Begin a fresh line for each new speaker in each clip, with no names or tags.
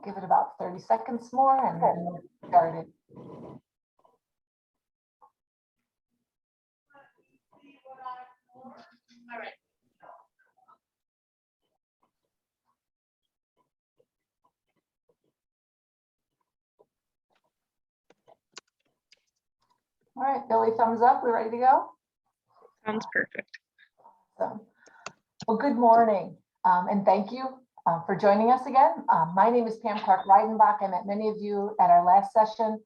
give it about 30 seconds more and then we'll get started.
All right.
All right, Billy, thumbs up. We ready to go?
Sounds perfect.
Awesome. Well, good morning, and thank you for joining us again. My name is Pam Clark-Reidenbach. I met many of you at our last session.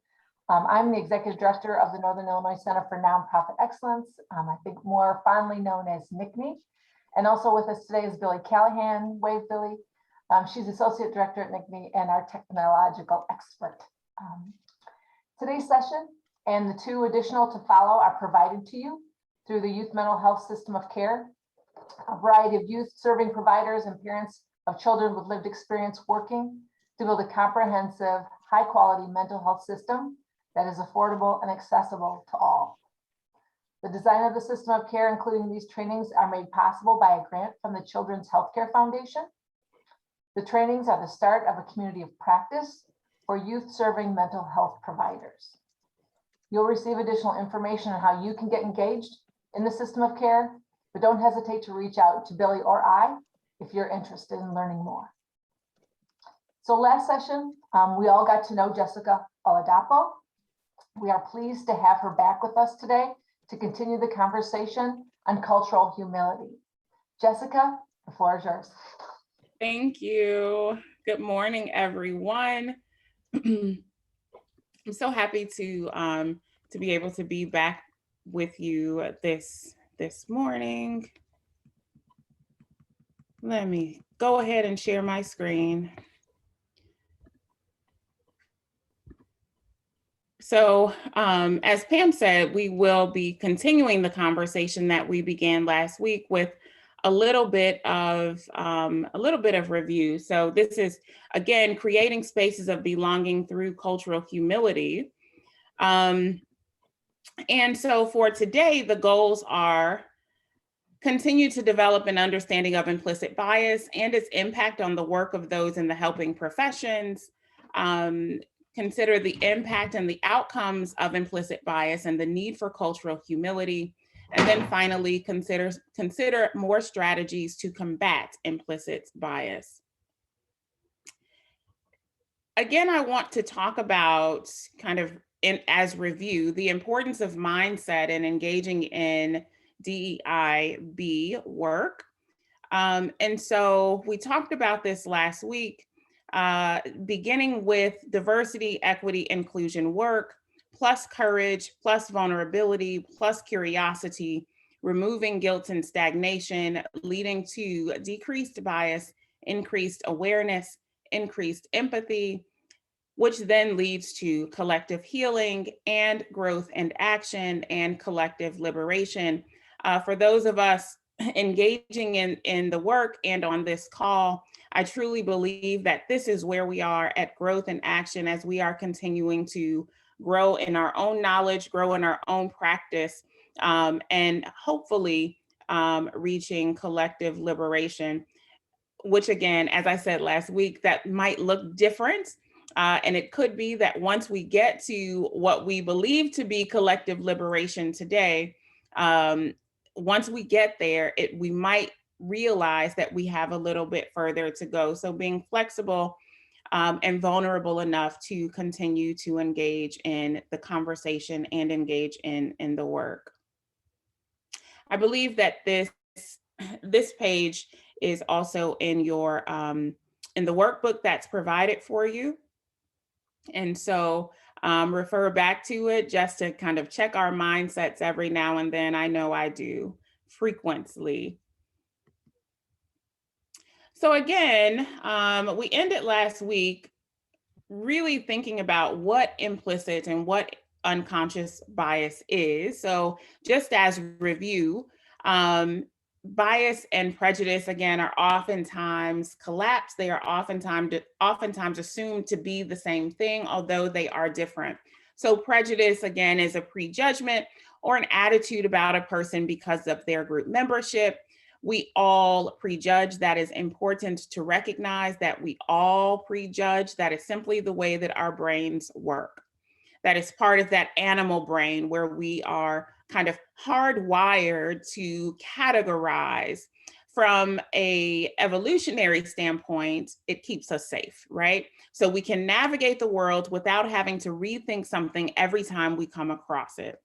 I'm the Executive Director of the Northern Illinois Center for Nonprofit Excellence, I think more fondly known as NICNE. And also with us today is Billy Callahan. Wave, Billy. She's Associate Director at NICNE and our technological expert. Today's session and the two additional to follow are provided to you through the Youth Mental Health System of Care, a variety of youth serving providers and parents of children with lived experience working to build a comprehensive, high quality mental health system that is affordable and accessible to all. The design of the system of care, including these trainings, are made possible by a grant from the Children's Healthcare Foundation. The trainings are the start of a community of practice for youth serving mental health providers. You'll receive additional information on how you can get engaged in the system of care, but don't hesitate to reach out to Billy or I if you're interested in learning more. So last session, we all got to know Jessica Oladapo. We are pleased to have her back with us today to continue the conversation on cultural humility. Jessica, the floor is yours.
Thank you. Good morning, everyone. I'm so happy to be able to be back with you this morning. Let me go ahead and share my screen. So as Pam said, we will be continuing the conversation that we began last week with a little bit of review. So this is, again, creating spaces of belonging through cultural humility. And so for today, the goals are continue to develop an understanding of implicit bias and its impact on the work of those in the helping professions. Consider the impact and the outcomes of implicit bias and the need for cultural humility. And then finally, consider more strategies to combat implicit bias. Again, I want to talk about kind of as review, the importance of mindset and engaging in DEIB work. And so we talked about this last week, beginning with diversity, equity, inclusion work, plus courage, plus vulnerability, plus curiosity, removing guilt and stagnation, leading to decreased bias, increased awareness, increased empathy, which then leads to collective healing and growth and action and collective liberation. For those of us engaging in the work and on this call, I truly believe that this is where we are at Growth and Action as we are continuing to grow in our own knowledge, grow in our own practice, and hopefully reaching collective liberation, which again, as I said last week, that might look different. And it could be that once we get to what we believe to be collective liberation today, once we get there, we might realize that we have a little bit further to go. So being flexible and vulnerable enough to continue to engage in the conversation and engage in the work. I believe that this page is also in your in the workbook that's provided for you. And so refer back to it just to kind of check our mindsets every now and then. I know I do frequently. So again, we ended last week really thinking about what implicit and what unconscious bias is. So just as review, bias and prejudice, again, are oftentimes collapsed. They are oftentimes assumed to be the same thing, although they are different. So prejudice, again, is a prejudgment or an attitude about a person because of their group membership, We all prejudge. That is important to recognize that we all prejudge. That is simply the way that our brains work. That is part of that animal brain where we are kind of hardwired to categorize. From a evolutionary standpoint, it keeps us safe, right? So we can navigate the world without having to rethink something every time we come across it.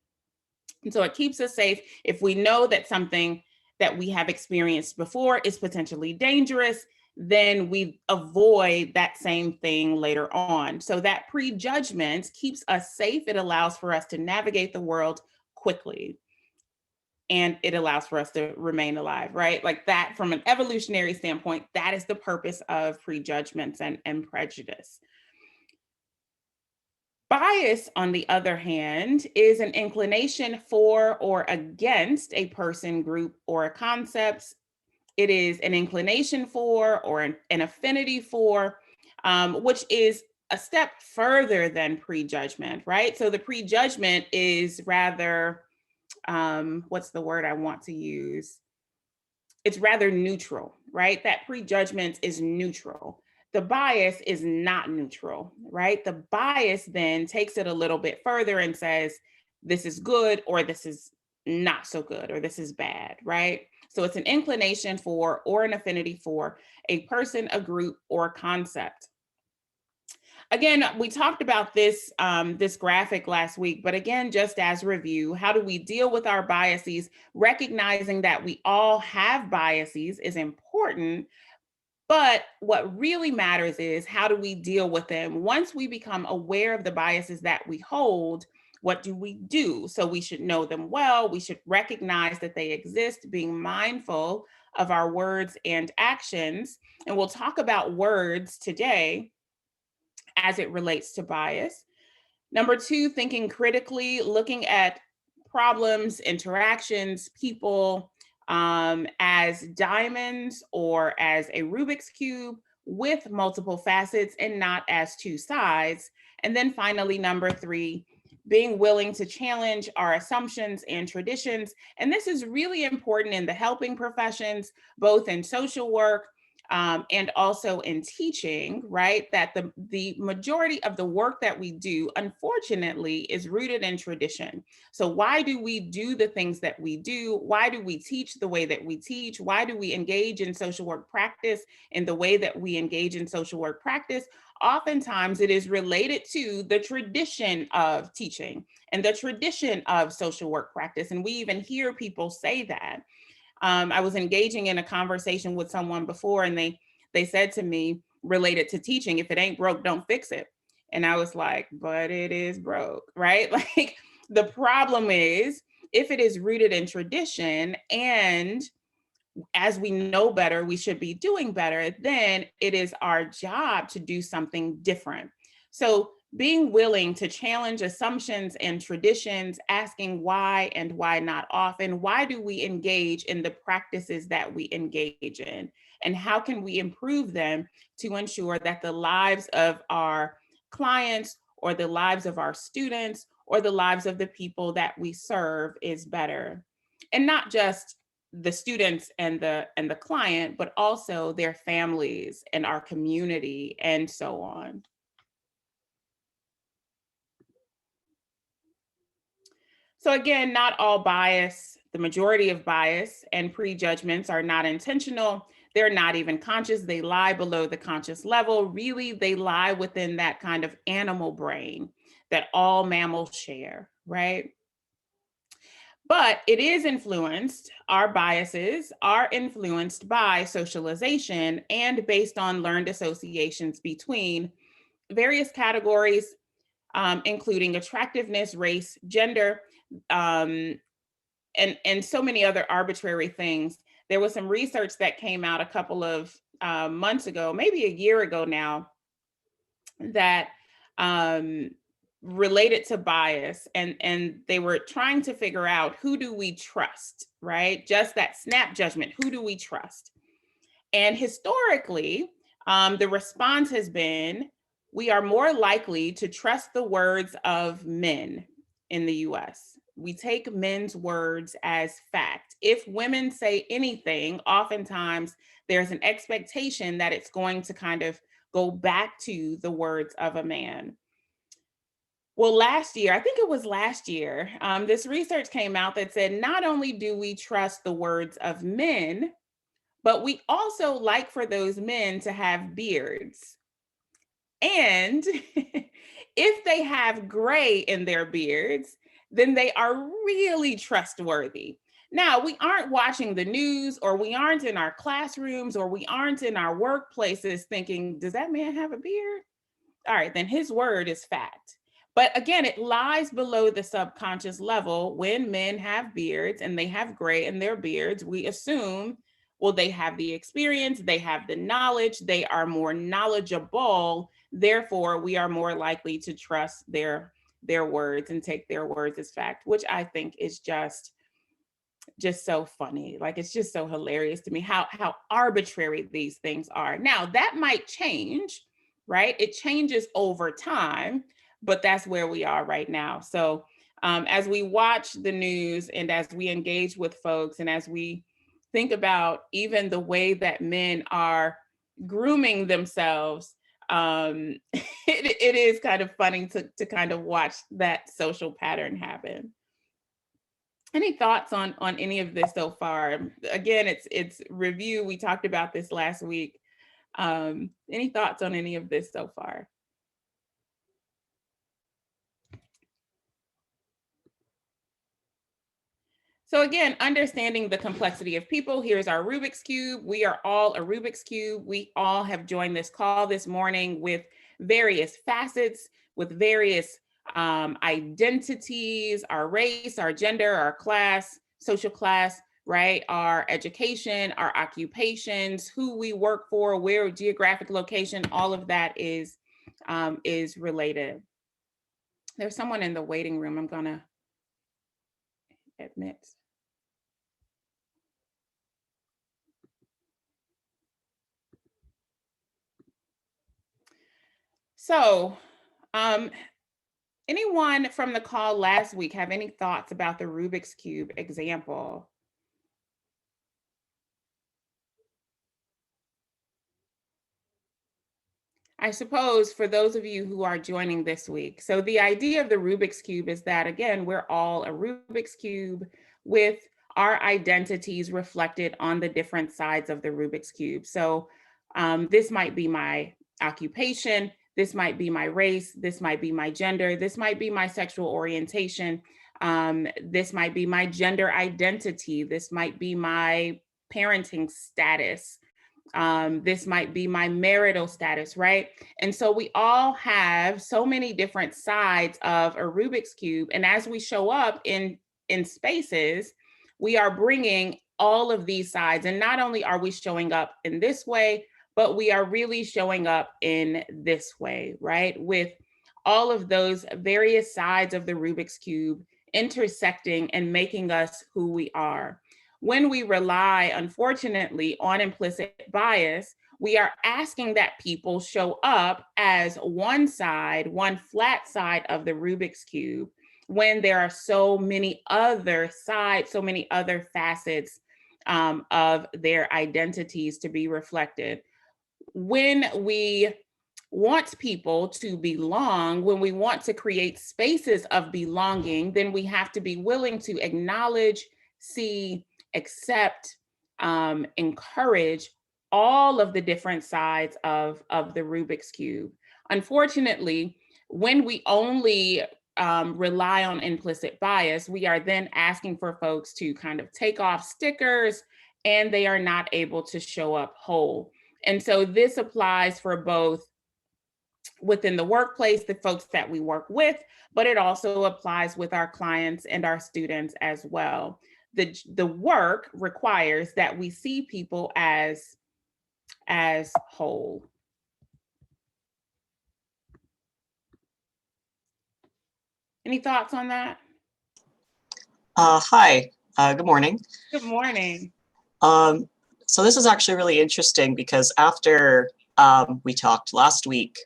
And so it keeps us safe if we know that something that we have experienced before is potentially dangerous, then we avoid that same thing later on. So that prejudgment keeps us safe. It allows for us to navigate the world quickly. And it allows for us to remain alive, right? Like that, from an evolutionary standpoint, that is the purpose of prejudgments and prejudice. Bias, on the other hand, is an inclination for or against a person, group, or a concept. It is an inclination for or an affinity for, which is a step further than prejudgment, right? So the prejudgment is rather, what's the word I want to use? It's rather neutral, right? That prejudgment is neutral. The bias is not neutral, right? The bias then takes it a little bit further and says, this is good, or this is not so good, or this is bad, right? So it's an inclination for or an affinity for a person, a group, or a concept. Again, we talked about this, this graphic last week, but again, just as review, how do we deal with our biases? Recognizing that we all have biases is important, but what really matters is how do we deal with them? Once we become aware of the biases that we hold, what do we do? So we should know them well. We should recognize that they exist, being mindful of our words and actions. And we'll talk about words today as it relates to bias. Number two, thinking critically, looking at problems, interactions, people as diamonds or as a Rubik's Cube with multiple facets and not as two sides. And then finally, number three, being willing to challenge our assumptions and traditions. And this is really important in the helping professions, both in social work, and also in teaching, right? That the majority of the work that we do, unfortunately, is rooted in tradition. So why do we do the things that we do? Why do we teach the way that we teach? Why do we engage in social work practice in the way that we engage in social work practice? Oftentimes it is related to the tradition of teaching and the tradition of social work practice. And we even hear people say that. I was engaging in a conversation with someone before, and they said to me, related to teaching, if it ain't broke, don't fix it. And I was like, but it is broke, right? Like the problem is, if it is rooted in tradition and as we know better, we should be doing better, then it is our job to do something different. So being willing to challenge assumptions and traditions, asking why and why not often, why do we engage in the practices that we engage in? And how can we improve them to ensure that the lives of our clients or the lives of our students or the lives of the people that we serve is better? And not just the students and the client, but also their families and our community and so on. So again, not all bias, the majority of bias and prejudgments are not intentional. They're not even conscious. They lie below the conscious level. Really, they lie within that kind of animal brain that all mammals share, right? But it is influenced, our biases are influenced by socialization and based on learned associations between various categories, including attractiveness, race, gender, um, and so many other arbitrary things. There was some research that came out a couple of months ago, maybe a year ago now, that um, related to bias, and they were trying to figure out, who do we trust, right? Just that snap judgment, who do we trust? And historically, the response has been, we are more likely to trust the words of men in the US. We take men's words as fact. If women say anything, oftentimes there's an expectation that it's going to kind of go back to the words of a man. Well, last year, I think it was last year, this research came out that said not only do we trust the words of men, but we also like for those men to have beards. And if they have gray in their beards, then they are really trustworthy. Now, we aren't watching the news, or we aren't in our classrooms, or we aren't in our workplaces thinking, does that man have a beard? All right, then his word is fact. But again, it lies below the subconscious level. When men have beards and they have gray in their beards, we assume, well, they have the experience, they have the knowledge, they are more knowledgeable. Therefore, we are more likely to trust their words and take their words as fact, which I think is just so funny. Like, it's just so hilarious to me how arbitrary these things are. Now, that might change, right? It changes over time, but that's where we are right now. So as we watch the news and as we engage with folks and as we think about even the way that men are grooming themselves, it is kind of funny to kind of watch that social pattern happen. Any thoughts on any of this so far? Again, it's review. We talked about this last week. Any thoughts on any of this so far? So again, understanding the complexity of people. Here's our Rubik's Cube. We are all a Rubik's Cube. We all have joined this call this morning with various facets, with various identities, our race, our gender, our class, social class, right? Our education, our occupations, who we work for, where geographic location, all of that is related. There's someone in the waiting room, I'm gonna admit. So, anyone from the call last week have any thoughts about the Rubik's Cube example? I suppose for those of you who are joining this week, so the idea of the Rubik's Cube is that, again, we're all a Rubik's Cube with our identities reflected on the different sides of the Rubik's Cube. So this might be my occupation, this might be my race, this might be my gender, this might be my sexual orientation, this might be my gender identity, this might be my parenting status, this might be my marital status, right? And so we all have so many different sides of a Rubik's Cube. And as we show up in spaces, we are bringing all of these sides. And not only are we showing up in this way, but we are really showing up in this way, right? With all of those various sides of the Rubik's Cube intersecting and making us who we are. When we rely, unfortunately, on implicit bias, we are asking that people show up as one side, one flat side of the Rubik's Cube, when there are so many other sides, so many other facets of their identities to be reflected. When we want people to belong, when we want to create spaces of belonging, then we have to be willing to acknowledge, see, accept, encourage all of the different sides of the Rubik's Cube. Unfortunately, when we only rely on implicit bias, we are then asking for folks to kind of take off stickers, and they are not able to show up whole. And so this applies for both within the workplace, the folks that we work with, but it also applies with our clients and our students as well. The work requires that we see people as whole. Any thoughts on that?
Hi, good morning.
Good morning.
So this is actually really interesting because after we talked last week,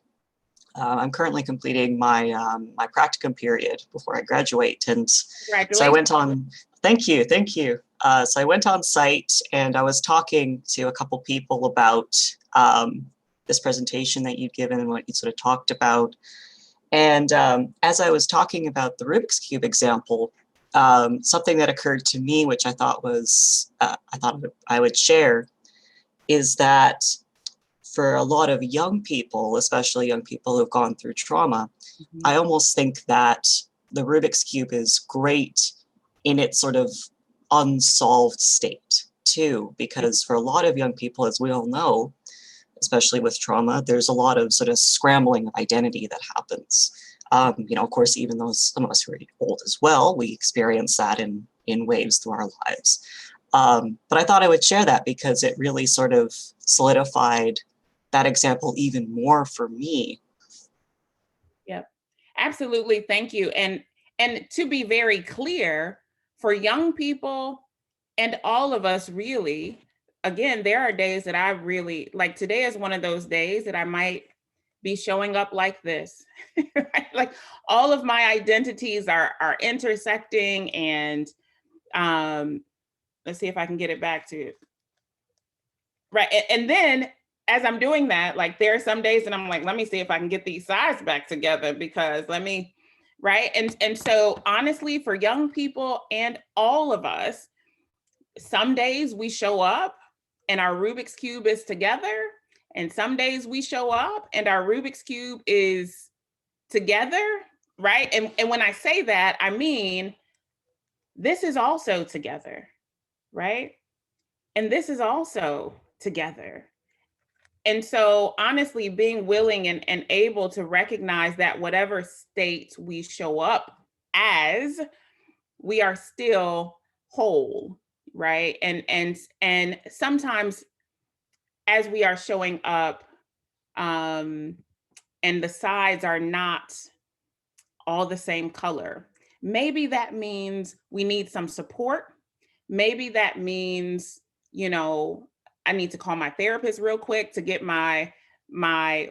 I'm currently completing my my practicum period before I graduate, and so I
Congratulations.
went on. Thank you, thank you. So I went on site and I was talking to a couple people about this presentation that you'd given and what you sort of talked about. And as I was talking about the Rubik's Cube example, something that occurred to me, which I thought was, I would share, is that for a lot of young people, especially young people who've gone through trauma, I almost think that the Rubik's Cube is great in its sort of unsolved state too, because for a lot of young people, as we all know, especially with trauma, there's a lot of sort of scrambling of identity that happens. You know, of course, even those some of us who are old as well, we experience that in waves through our lives. But I thought I would share that because it really sort of solidified that example even more for me.
Yep, absolutely. Thank you. And to be very clear, for young people and all of us really, again, there are days that I really, like today is one of those days that I might be showing up like this. Right? Like all of my identities are intersecting, and let's see if I can get it back to it. Right. And then as I'm doing that, like there are some days that I'm like, let me see if I can get these sides back together because let me, right. And so honestly, for young people and all of us, some days we show up and our Rubik's Cube is together. And some days we show up and our Rubik's Cube is together. Right. And when I say that, I mean, this is also together. Right. And this is also together. And so honestly, being willing and able to recognize that whatever state we show up as, we are still whole, right? And sometimes as we are showing up, and the sides are not all the same color, maybe that means we need some support. Maybe that means, you know, I need to call my therapist real quick to get my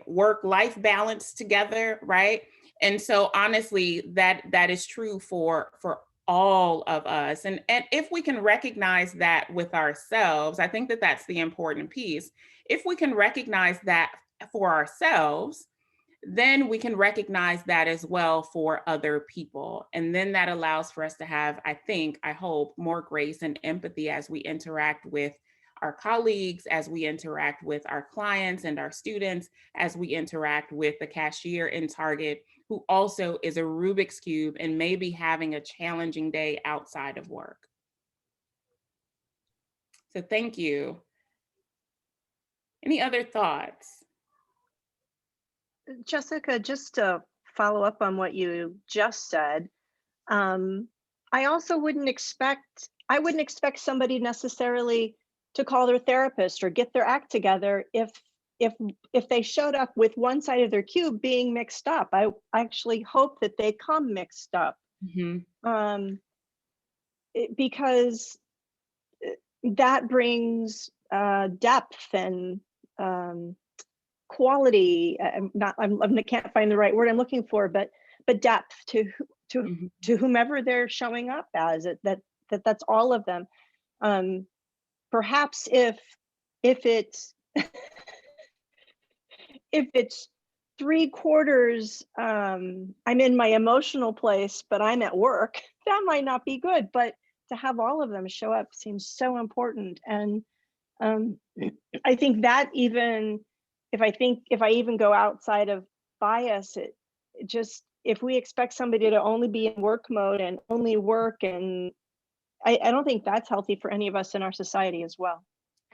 work-life balance together, right? And so honestly, that is true for all of us. And if we can recognize that with ourselves, I think that that's the important piece. If we can recognize that for ourselves, then we can recognize that as well for other people. And then that allows for us to have, I think, I hope, more grace and empathy as we interact with our colleagues, as we interact with our clients and our students, as we interact with the cashier in Target, who also is a Rubik's Cube and maybe having a challenging day outside of work. So thank you. Any other thoughts?
Jessica, just to follow up on what you just said, I also wouldn't expect somebody necessarily to call their therapist or get their act together if they showed up with one side of their cube being mixed up. I actually hope that they come mixed up. Because that brings depth and quality. I can't find the right word I'm looking for, but depth to whomever they're showing up as. That's all of them. Perhaps if it's if it's 3/4, I'm in my emotional place, but I'm at work, that might not be good. But to have all of them show up seems so important. And I think that even if I even go outside of bias, it just, if we expect somebody to only be in work mode and only work, and I don't think that's healthy for any of us in our society as well.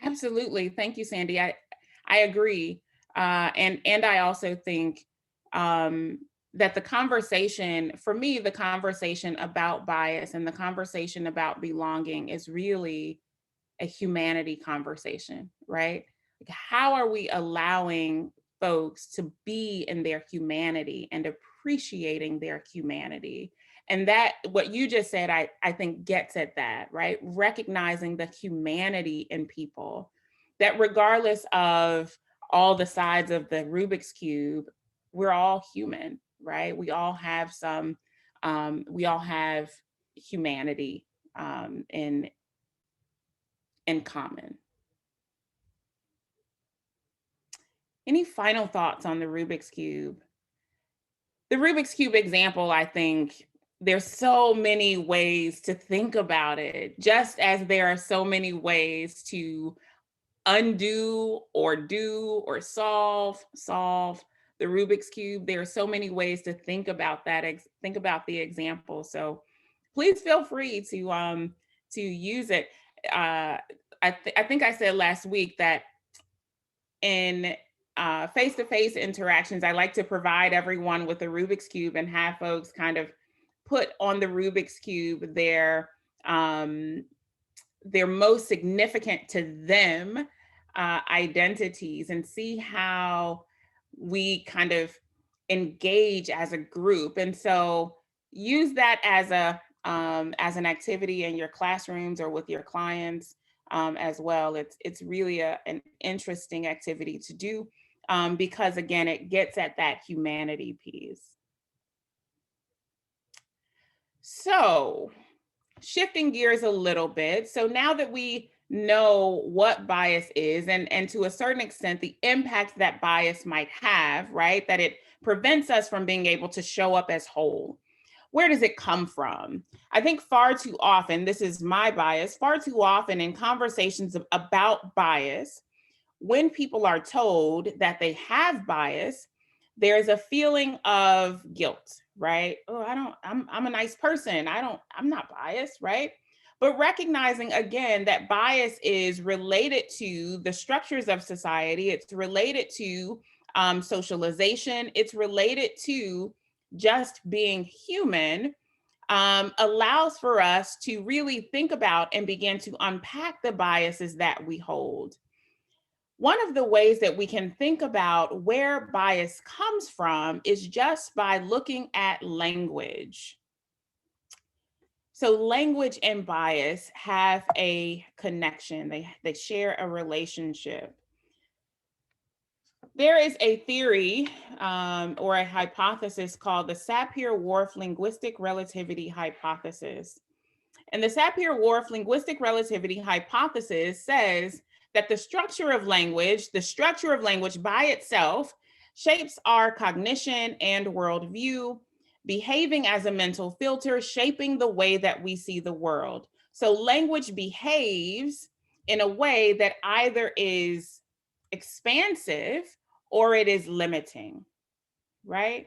Absolutely. Thank you, Sandy. I agree. And I also think that the conversation, for me, the conversation about bias and the conversation about belonging is really a humanity conversation, right? Like, how are we allowing folks to be in their humanity and appreciating their humanity? And that, what you just said, I think gets at that, right? Recognizing the humanity in people, that regardless of all the sides of the Rubik's Cube, we're all human, right? We all have humanity in common. Any final thoughts on the Rubik's Cube? The Rubik's Cube example, I think there's so many ways to think about it, just as there are so many ways to undo or do or solve the Rubik's Cube. There are so many ways to think about that, think about the example. So please feel free to use it. I think I said last week that in face-to-face interactions, I like to provide everyone with a Rubik's Cube and have folks kind of put on the Rubik's Cube their most significant to them identities, and see how we kind of engage as a group. And so use that as an activity in your classrooms or with your clients as well. It's really an interesting activity to do because, again, it gets at that humanity piece. So shifting gears a little bit. So now that we know what bias is and to a certain extent, the impact that bias might have, right? That it prevents us from being able to show up as whole. Where does it come from? I think far too often, this is my bias, far too often in conversations about bias, when people are told that they have bias, there's a feeling of guilt, right? Oh, I'm a nice person. I'm not biased, right? But recognizing again that bias is related to the structures of society, it's related to socialization, it's related to just being human, allows for us to really think about and begin to unpack the biases that we hold. One of the ways that we can think about where bias comes from is just by looking at language. So language and bias have a connection. They share a relationship. There is a theory or a hypothesis called the Sapir-Whorf Linguistic Relativity Hypothesis. And the Sapir-Whorf Linguistic Relativity Hypothesis says that the structure of language by itself shapes our cognition and worldview, behaving as a mental filter, shaping the way that we see the world. So language behaves in a way that either is expansive or it is limiting, right?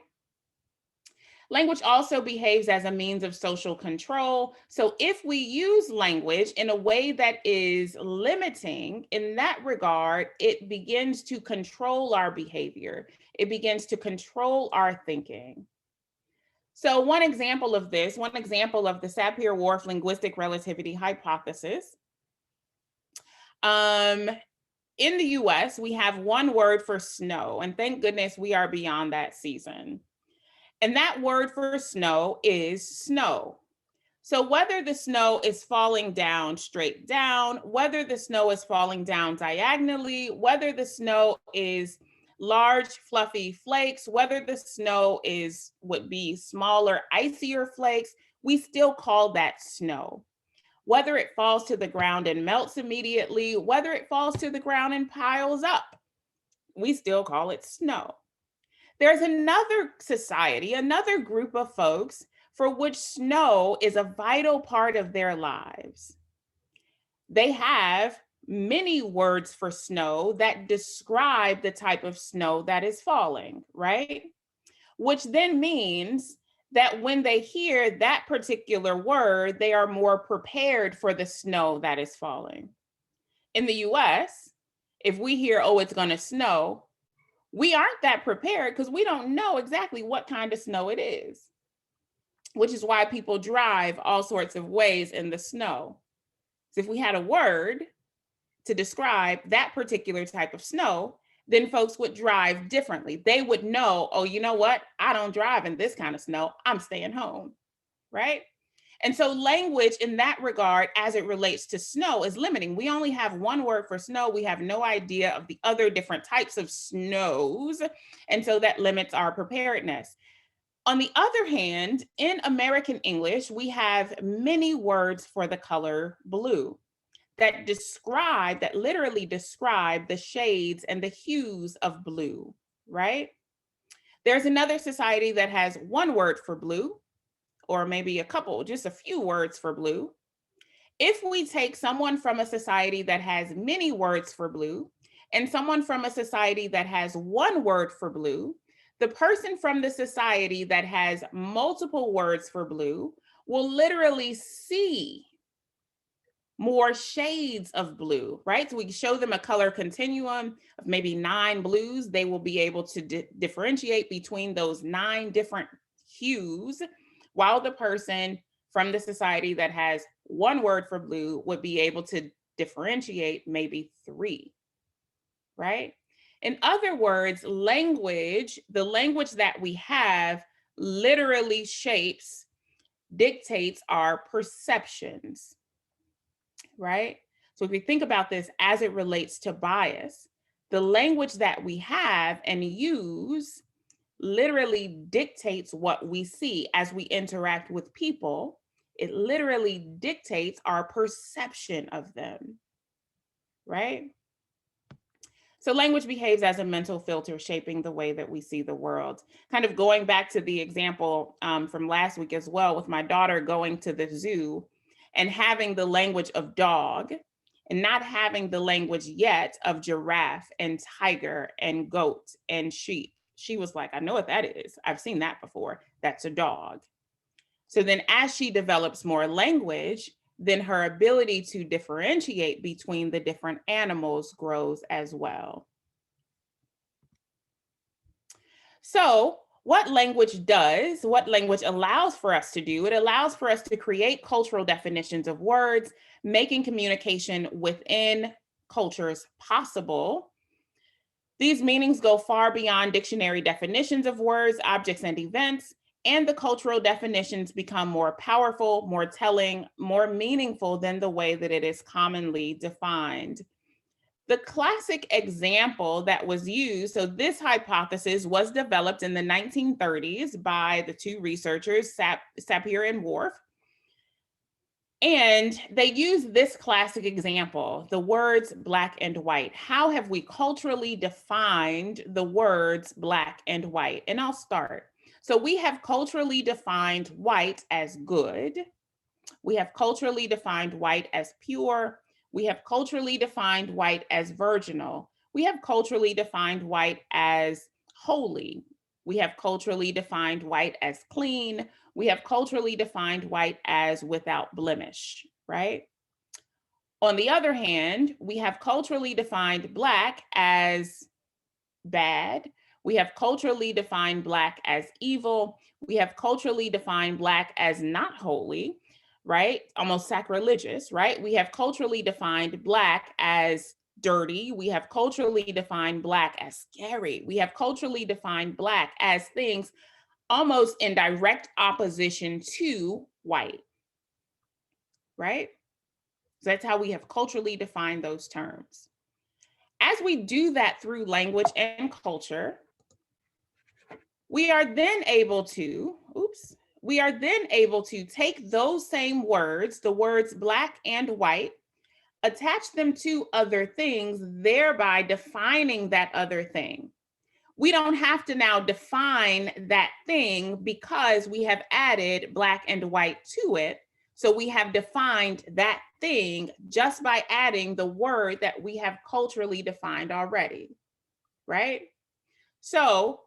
Language also behaves as a means of social control. So if we use language in a way that is limiting, in that regard, it begins to control our behavior. It begins to control our thinking. So one example of this, one example of the Sapir-Whorf Linguistic Relativity Hypothesis, in the US, we have one word for snow, and thank goodness we are beyond that season. And that word for snow is snow. So whether the snow is falling down straight down, whether the snow is falling down diagonally, whether the snow is large fluffy flakes, whether the snow would be smaller, icier flakes, we still call that snow. Whether it falls to the ground and melts immediately, whether it falls to the ground and piles up, we still call it snow. There's another society, another group of folks for which snow is a vital part of their lives. They have many words for snow that describe the type of snow that is falling, right? Which then means that when they hear that particular word, they are more prepared for the snow that is falling. In the US, if we hear, oh, it's gonna snow, we aren't that prepared because we don't know exactly what kind of snow it is, which is why people drive all sorts of ways in the snow. So if we had a word to describe that particular type of snow, then folks would drive differently. They would know, oh, you know what? I don't drive in this kind of snow. I'm staying home, right? And so language in that regard, as it relates to snow, is limiting. We only have one word for snow. We have no idea of the other different types of snows. And so that limits our preparedness. On the other hand, in American English, we have many words for the color blue that literally describe the shades and the hues of blue, right? There's another society that has one word for blue, or maybe a couple, just a few words for blue. If we take someone from a society that has many words for blue and someone from a society that has one word for blue, the person from the society that has multiple words for blue will literally see more shades of blue, right? So we show them a color continuum of maybe 9 blues. They will be able to differentiate between those 9 different hues, while the person from the society that has one word for blue would be able to differentiate maybe 3, right? In other words, language, the language that we have literally dictates our perceptions, right? So if we think about this as it relates to bias, the language that we have and use literally dictates what we see as we interact with people. It literally dictates our perception of them, right? So language behaves as a mental filter, shaping the way that we see the world. Kind of going back to the example from last week as well, with my daughter going to the zoo and having the language of dog and not having the language yet of giraffe and tiger and goat and sheep. She was like, I know what that is. I've seen that before. That's a dog. So then as she develops more language, then her ability to differentiate between the different animals grows as well. So what language does, what language allows for us to do, it allows for us to create cultural definitions of words, making communication within cultures possible. These meanings go far beyond dictionary definitions of words, objects, and events, and the cultural definitions become more powerful, more telling, more meaningful than the way that it is commonly defined. The classic example that was used, so this hypothesis was developed in the 1930s by the 2 researchers, Sapir and Whorf. And they use this classic example, the words black and white. How have we culturally defined the words black and white? And I'll start. So we have culturally defined white as good. We have culturally defined white as pure. We have culturally defined white as virginal. We have culturally defined white as holy. We have culturally defined white as clean. We have culturally defined white as without blemish, right? On the other hand, we have culturally defined black as bad. We have culturally defined black as evil. We have culturally defined black as not holy, right? Almost sacrilegious, right? We have culturally defined black as dirty. We have culturally defined black as scary. We have culturally defined black as things almost in direct opposition to white, right? So that's how we have culturally defined those terms. As we do that through language and culture, we are then able to, take those same words, the words black and white, attach them to other things, thereby defining that other thing. We don't have to now define that thing because we have added black and white to it. So we have defined that thing just by adding the word that we have culturally defined already, right? So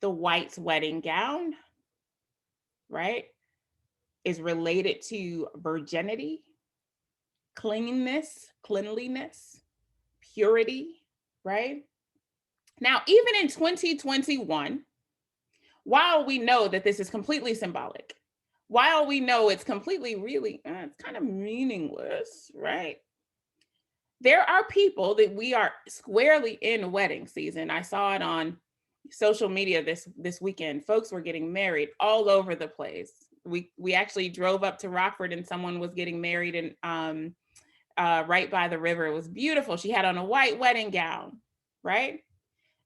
the white's wedding gown, right, is related to virginity, cleanliness, purity, right? Now, even in 2021, while we know that this is completely symbolic, while we know it's completely it's kind of meaningless, right? There are people that we are squarely in wedding season. I saw it on social media this weekend. Folks were getting married all over the place. We actually drove up to Rockford and someone was getting married and right by the river. It was beautiful. She had on a white wedding gown, right?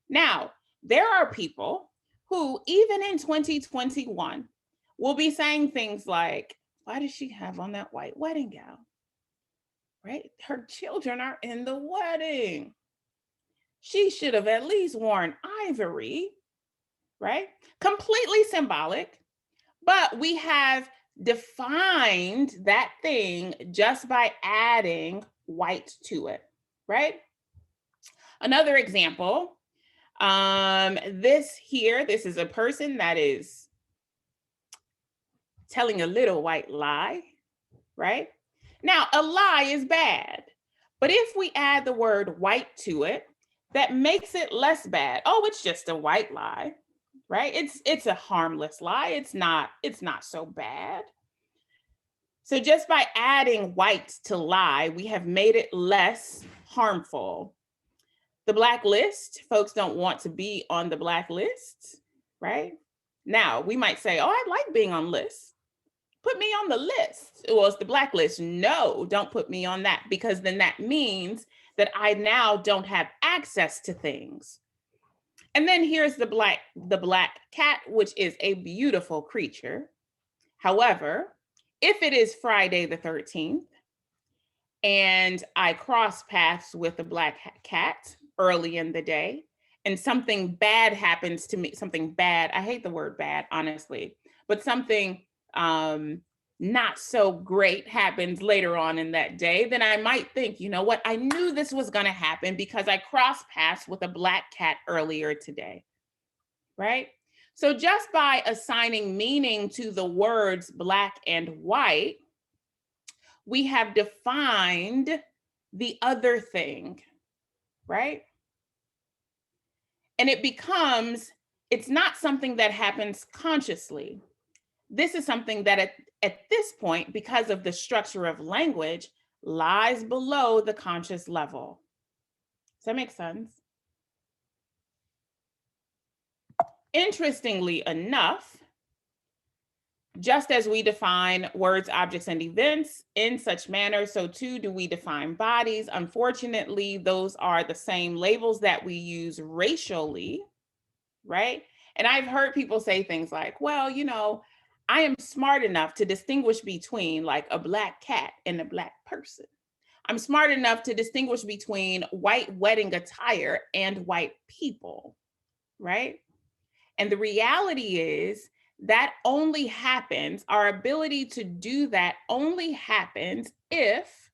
Now, there are people who, even in 2021, will be saying things like, why does she have on that white wedding gown? Right? Her children are in the wedding. She should have at least worn ivory, right? Completely symbolic, but we have defined that thing just by adding white to it, right? Another example, this is a person that is telling a little white lie, right? Now, a lie is bad, but if we add the word white to it, that makes it less bad. Oh, it's just a white lie, right? It's a harmless lie. It's not so bad. So just by adding white to lie, we have made it less harmful. The blacklist, folks don't want to be on the blacklist, right? Now, we might say, oh, I like being on lists. Put me on the list. Well, it's the blacklist. No, don't put me on that, because then that means that I now don't have access to things. And then here's the black cat, which is a beautiful creature. However, if it is Friday the 13th and I cross paths with a black cat early in the day and something bad happens to me, something bad, I hate the word bad, honestly, but something not so great happens later on in that day, then I might think, you know what, I knew this was going to happen because I crossed paths with a black cat earlier today, right? So just by assigning meaning to the words black and white, we have defined the other thing, right? And it's not something that happens consciously. This is something that at this point, because of the structure of language, lies below the conscious level. Does that make sense? Interestingly enough, just as we define words, objects, and events in such manner, so too do we define bodies. Unfortunately, those are the same labels that we use racially, right? And I've heard people say things like, well, you know, I am smart enough to distinguish between like a black cat and a black person. I'm smart enough to distinguish between white wedding attire and white people, right? And the reality is that only happens, our ability to do that only happens if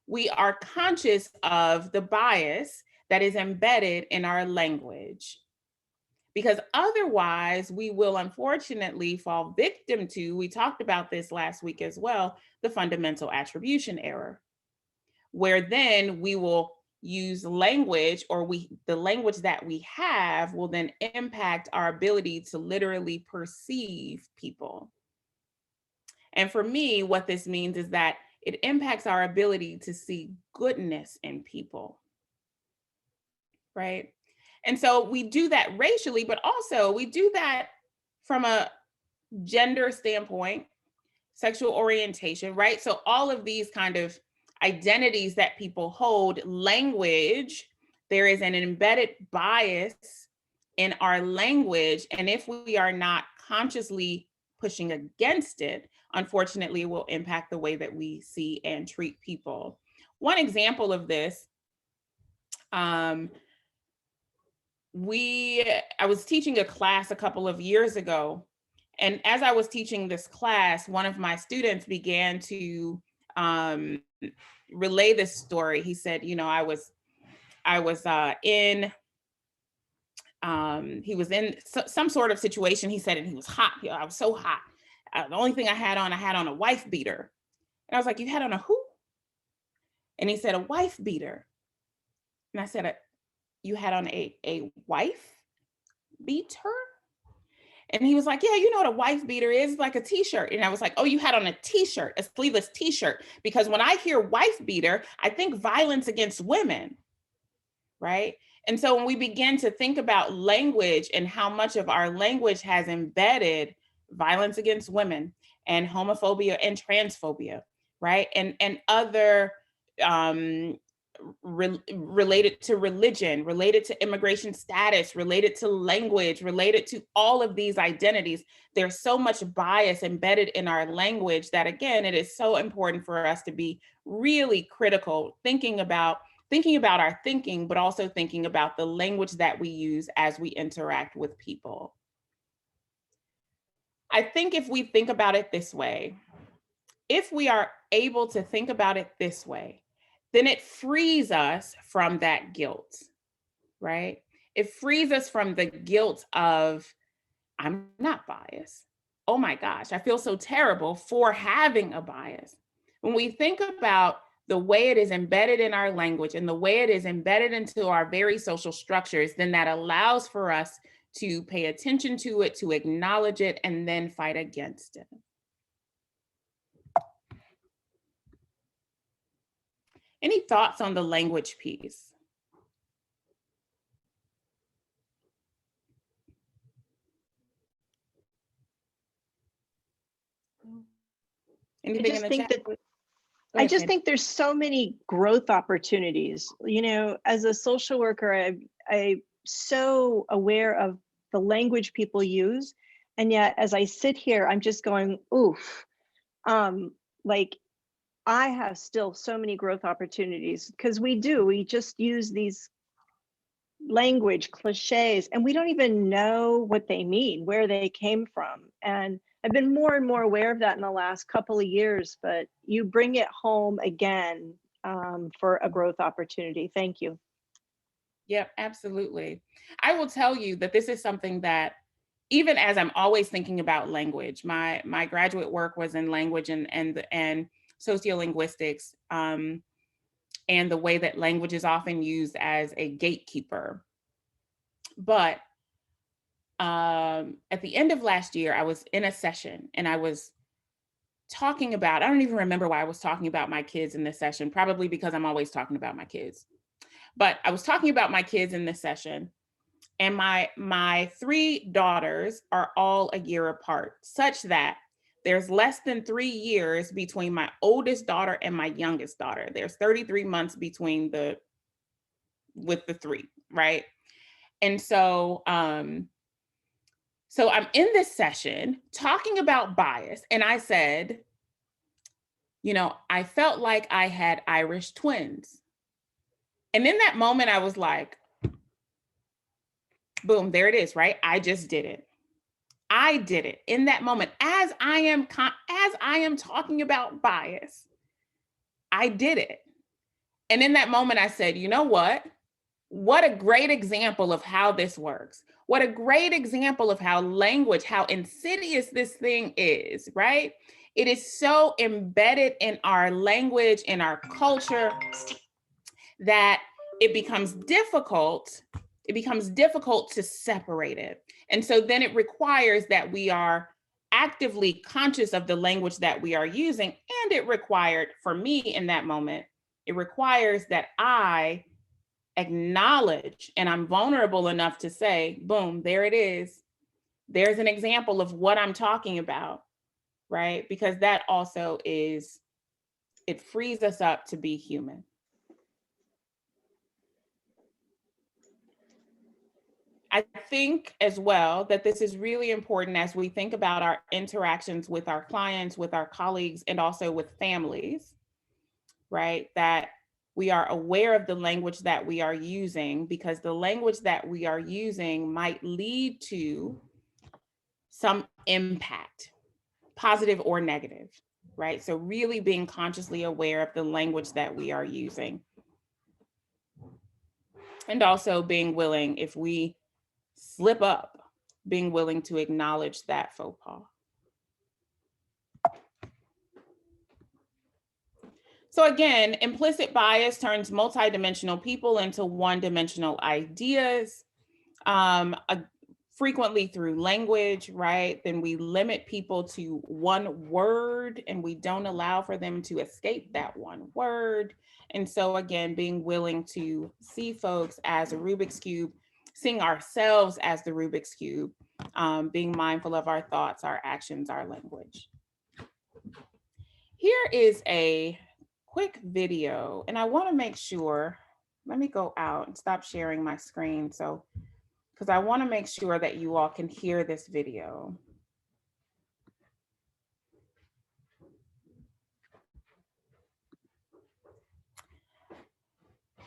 we are conscious of the bias that is embedded in our language. Because otherwise, we will unfortunately fall victim to, we talked about this last week as well, the fundamental attribution error, where then we will use language, or the language that we have will then impact our ability to literally perceive people. And for me, what this means is that it impacts our ability to see goodness in people, right? And so we do that racially, but also we do that from a gender standpoint, sexual orientation, right? So all of these kind of identities that people hold, language, there is an embedded bias in our language. And if we are not consciously pushing against it, unfortunately, it will impact the way that we see and treat people. One example of this, I was teaching a class a couple of years ago, and as I was teaching this class, one of my students began to relay this story. He said, you know, he was in some sort of situation, he said, and he was hot. I was so hot. The only thing I had on a wife beater. And I was like, you had on a who? And he said, a wife beater. And I said, you had on a wife beater? And he was like, yeah, you know what a wife beater is? Like a t-shirt. And I was like, oh, you had on a t-shirt, a sleeveless t-shirt. Because when I hear wife beater, I think violence against women, right? And so when we begin to think about language and how much of our language has embedded violence against women, and homophobia and transphobia, right? And other related to religion, related to immigration status, related to language, related to all of these identities. There's so much bias embedded in our language that, again, it is so important for us to be really critical, thinking about our thinking, but also thinking about the language that we use as we interact with people. I think if we think about it this way, if we are able to think about it this way, then it frees us from that guilt, right? It frees us from the guilt of, I'm not biased. Oh my gosh, I feel so terrible for having a bias. When we think about the way it is embedded in our language and the way it is embedded into our very social structures, then that allows for us to pay attention to it, to acknowledge it, and then fight against it. Any thoughts on the language piece? Anything in the chat?
I just think there's so many growth opportunities. You know, as a social worker, I'm so aware of the language people use. And yet, as I sit here, I'm just going, oof. Like, I have still so many growth opportunities because we just use these language cliches and we don't even know what they mean, where they came from. And I've been more and more aware of that in the last couple of years, but you bring it home again for a growth opportunity. Thank you.
Yep, absolutely. I will tell you that this is something that, even as I'm always thinking about language, my graduate work was in language and sociolinguistics, and the way that language is often used as a gatekeeper. But at the end of last year, I was in a session and I was talking about, I don't even remember why I was talking about my kids in this session, probably because I'm always talking about my kids. But I was talking about my kids in this session, and my three daughters are all a year apart, such that there's less than 3 years between my oldest daughter and my youngest daughter. There's 33 months between with the three, right? And so, so I'm in this session talking about bias, and I said, you know, I felt like I had Irish twins. And in that moment, I was like, boom, there it is, right? I just did it. I did it in that moment. As I am talking about bias, I did it. And in that moment, I said, you know what? What a great example of how this works. What a great example of how language, how insidious this thing is, right? It is so embedded in our language, in our culture, that it becomes difficult to separate it. And so then it requires that we are actively conscious of the language that we are using. And it required, for me in that moment, it requires that I acknowledge, and I'm vulnerable enough to say, boom, there it is. There's an example of what I'm talking about, right? Because that also is, it frees us up to be human. I think as well that this is really important as we think about our interactions with our clients, with our colleagues, and also with families, right? That we are aware of the language that we are using, because the language that we are using might lead to some impact, positive or negative, right? So really being consciously aware of the language that we are using. And also being willing, if we slip up, being willing to acknowledge that faux pas. So again, implicit bias turns multidimensional people into one-dimensional ideas, frequently through language, right? Then we limit people to one word and we don't allow for them to escape that one word. And so again, being willing to see folks as a Rubik's Cube, seeing ourselves as the Rubik's Cube, being mindful of our thoughts, our actions, our language. Here is a quick video, and I want to make sure, let me go out and stop sharing my screen. So, because I want to make sure that you all can hear this video.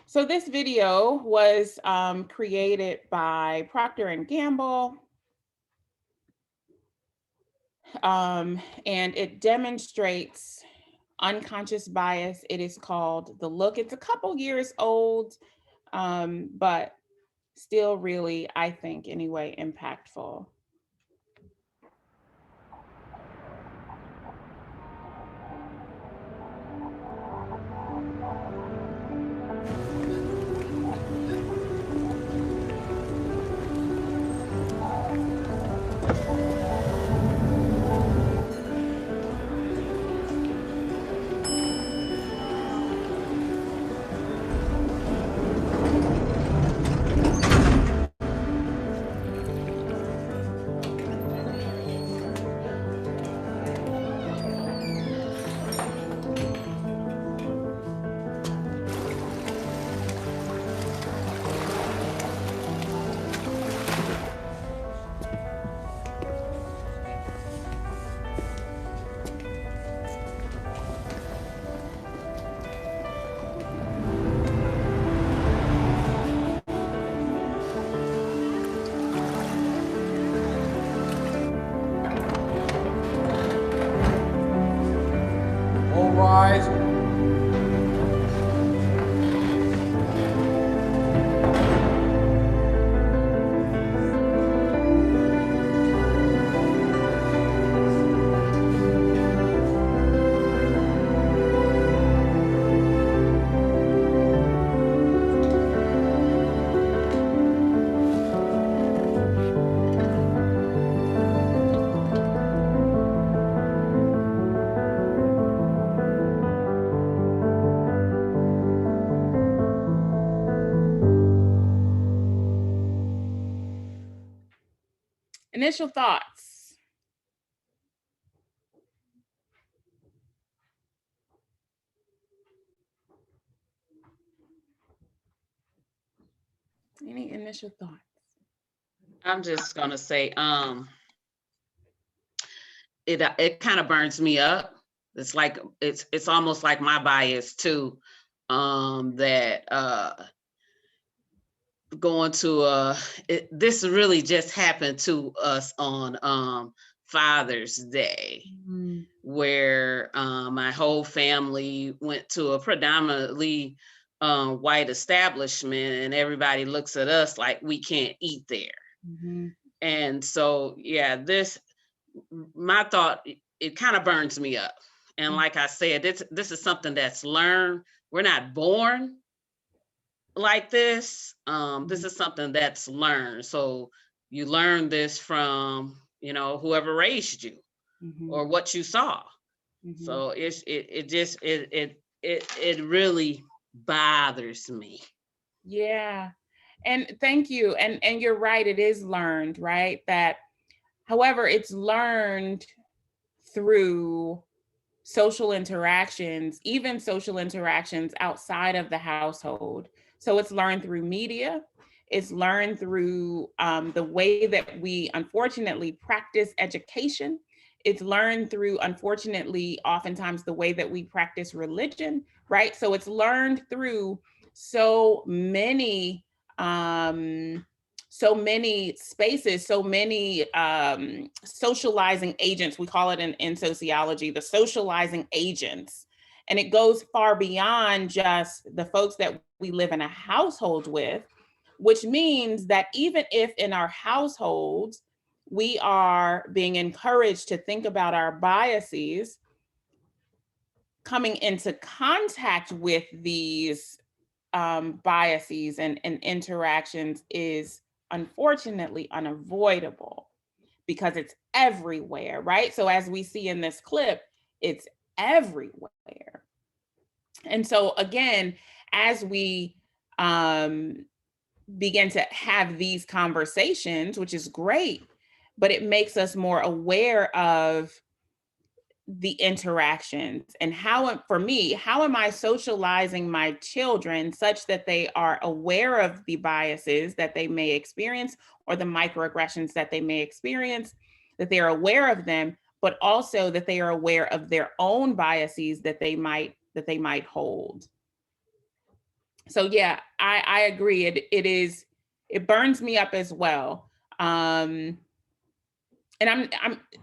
So this video was created by Procter & Gamble, and it demonstrates unconscious bias. It is called The Look. It's a couple years old, but still really, I think anyway, impactful.
All rise.
Initial thoughts. Any initial thoughts?
I'm just gonna say, it kind of burns me up. It's like it's almost like my bias too. That going to this really just happened to us on Father's Day, where my whole family went to a predominantly white establishment, and everybody looks at us like we can't eat there. And so, yeah, my thought, it kind of burns me up. And like I said, this is something that's learned. We're not born like this. This is something that's learned. So you learn this from, whoever raised you or what you saw. So it really bothers me.
Yeah. And thank you. And you're right, it is learned, right? That, however, it's learned through social interactions, even social interactions outside of the household. So it's learned through media. It's learned through the way that we unfortunately practice education. It's learned through, unfortunately, oftentimes the way that we practice religion, right? So it's learned through so many spaces, so many socializing agents. We call it in sociology, the socializing agents. And it goes far beyond just the folks that we live in a household with, which means that even if in our households, we are being encouraged to think about our biases, coming into contact with these biases and interactions is unfortunately unavoidable because it's everywhere, right? So as we see in this clip, it's everywhere. And so again, as we begin to have these conversations, which is great, but it makes us more aware of the interactions and for me, how am I socializing my children such that they are aware of the biases that they may experience or the microaggressions that they may experience, that they are aware of them, but also that they are aware of their own biases that they might hold. So yeah, I agree. It burns me up as well. And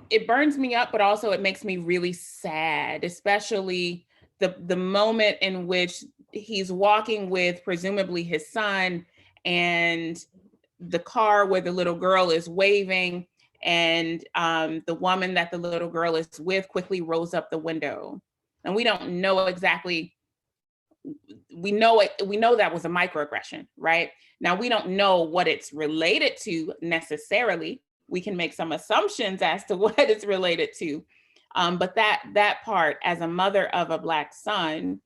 it burns me up, but also it makes me really sad, especially the moment in which he's walking with presumably his son, and the car where the little girl is waving, and the woman that the little girl is with quickly rolls up the window. And we don't know exactly, we know that was a microaggression, right? Now we don't know what it's related to necessarily. We can make some assumptions as to what it's related to. But that part, as a mother of a Black son,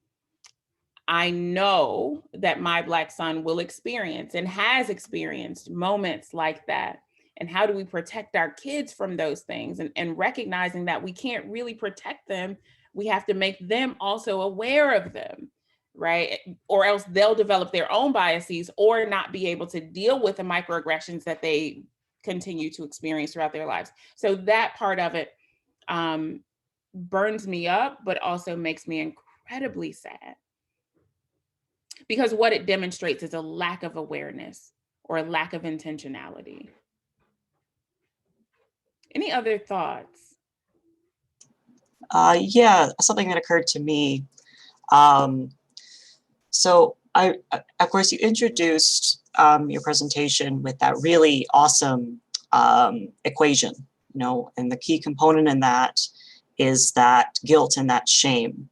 I know that my Black son will experience and has experienced moments like that. And how do we protect our kids from those things? And recognizing that we can't really protect them, we have to make them also aware of them, right? Or else they'll develop their own biases or not be able to deal with the microaggressions that they continue to experience throughout their lives. So that part of it burns me up, but also makes me incredibly sad, because what it demonstrates is a lack of awareness or a lack of intentionality. Any other thoughts?
Yeah, something that occurred to me. So of course, you introduced your presentation with that really awesome equation, and the key component in that is that guilt and that shame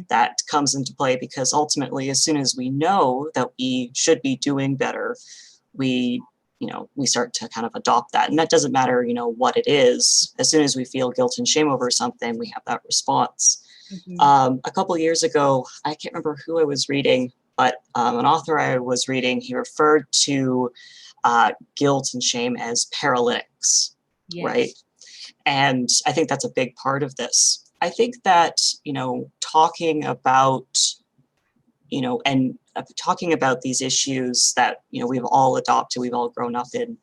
that comes into play, because ultimately, as soon as we know that we should be doing better, we start to kind of adopt that. And that doesn't matter, what it is. As soon as we feel guilt and shame over something, we have that response. A couple of years ago, I can't remember who I was reading, but an author I was reading, he referred to guilt and shame as paralytics, right? And I think that's a big part of this. I think that, talking about, talking about these issues that, we've all adopted, we've all grown up in,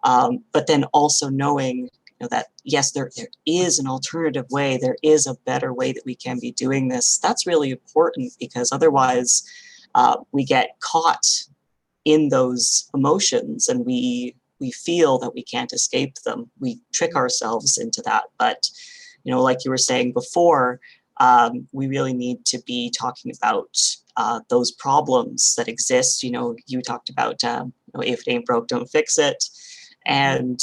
but then also knowing that, yes, there is an alternative way, there is a better way that we can be doing this. That's really important, because otherwise we get caught in those emotions and we feel that we can't escape them. We trick ourselves into that. But, like you were saying before, we really need to be talking about those problems that exist. You talked about, if it ain't broke, don't fix it. And,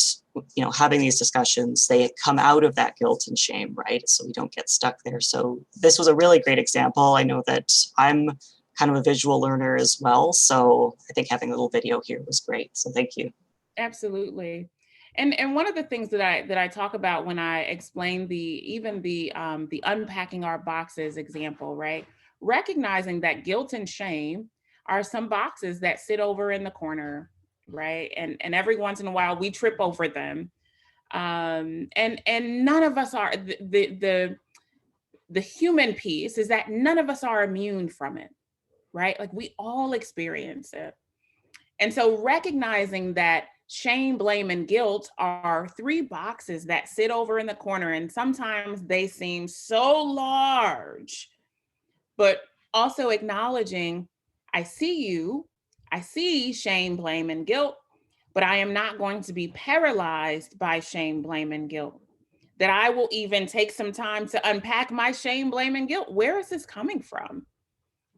having these discussions, they come out of that guilt and shame, right? So we don't get stuck there. So this was a really great example. I know that I'm kind of a visual learner as well. So I think having a little video here was great. So thank you.
Absolutely. And one of the things that I talk about when I explain the unpacking our boxes example, right? Recognizing that guilt and shame are some boxes that sit over in the corner, right? And every once in a while we trip over them. And none of us are, the human piece is that none of us are immune from it, right? Like we all experience it. And so recognizing that shame, blame, and guilt are three boxes that sit over in the corner, and sometimes they seem so large, but also acknowledging, I see you, I see shame, blame, and guilt, but I am not going to be paralyzed by shame, blame, and guilt. That I will even take some time to unpack my shame, blame, and guilt. Where is this coming from,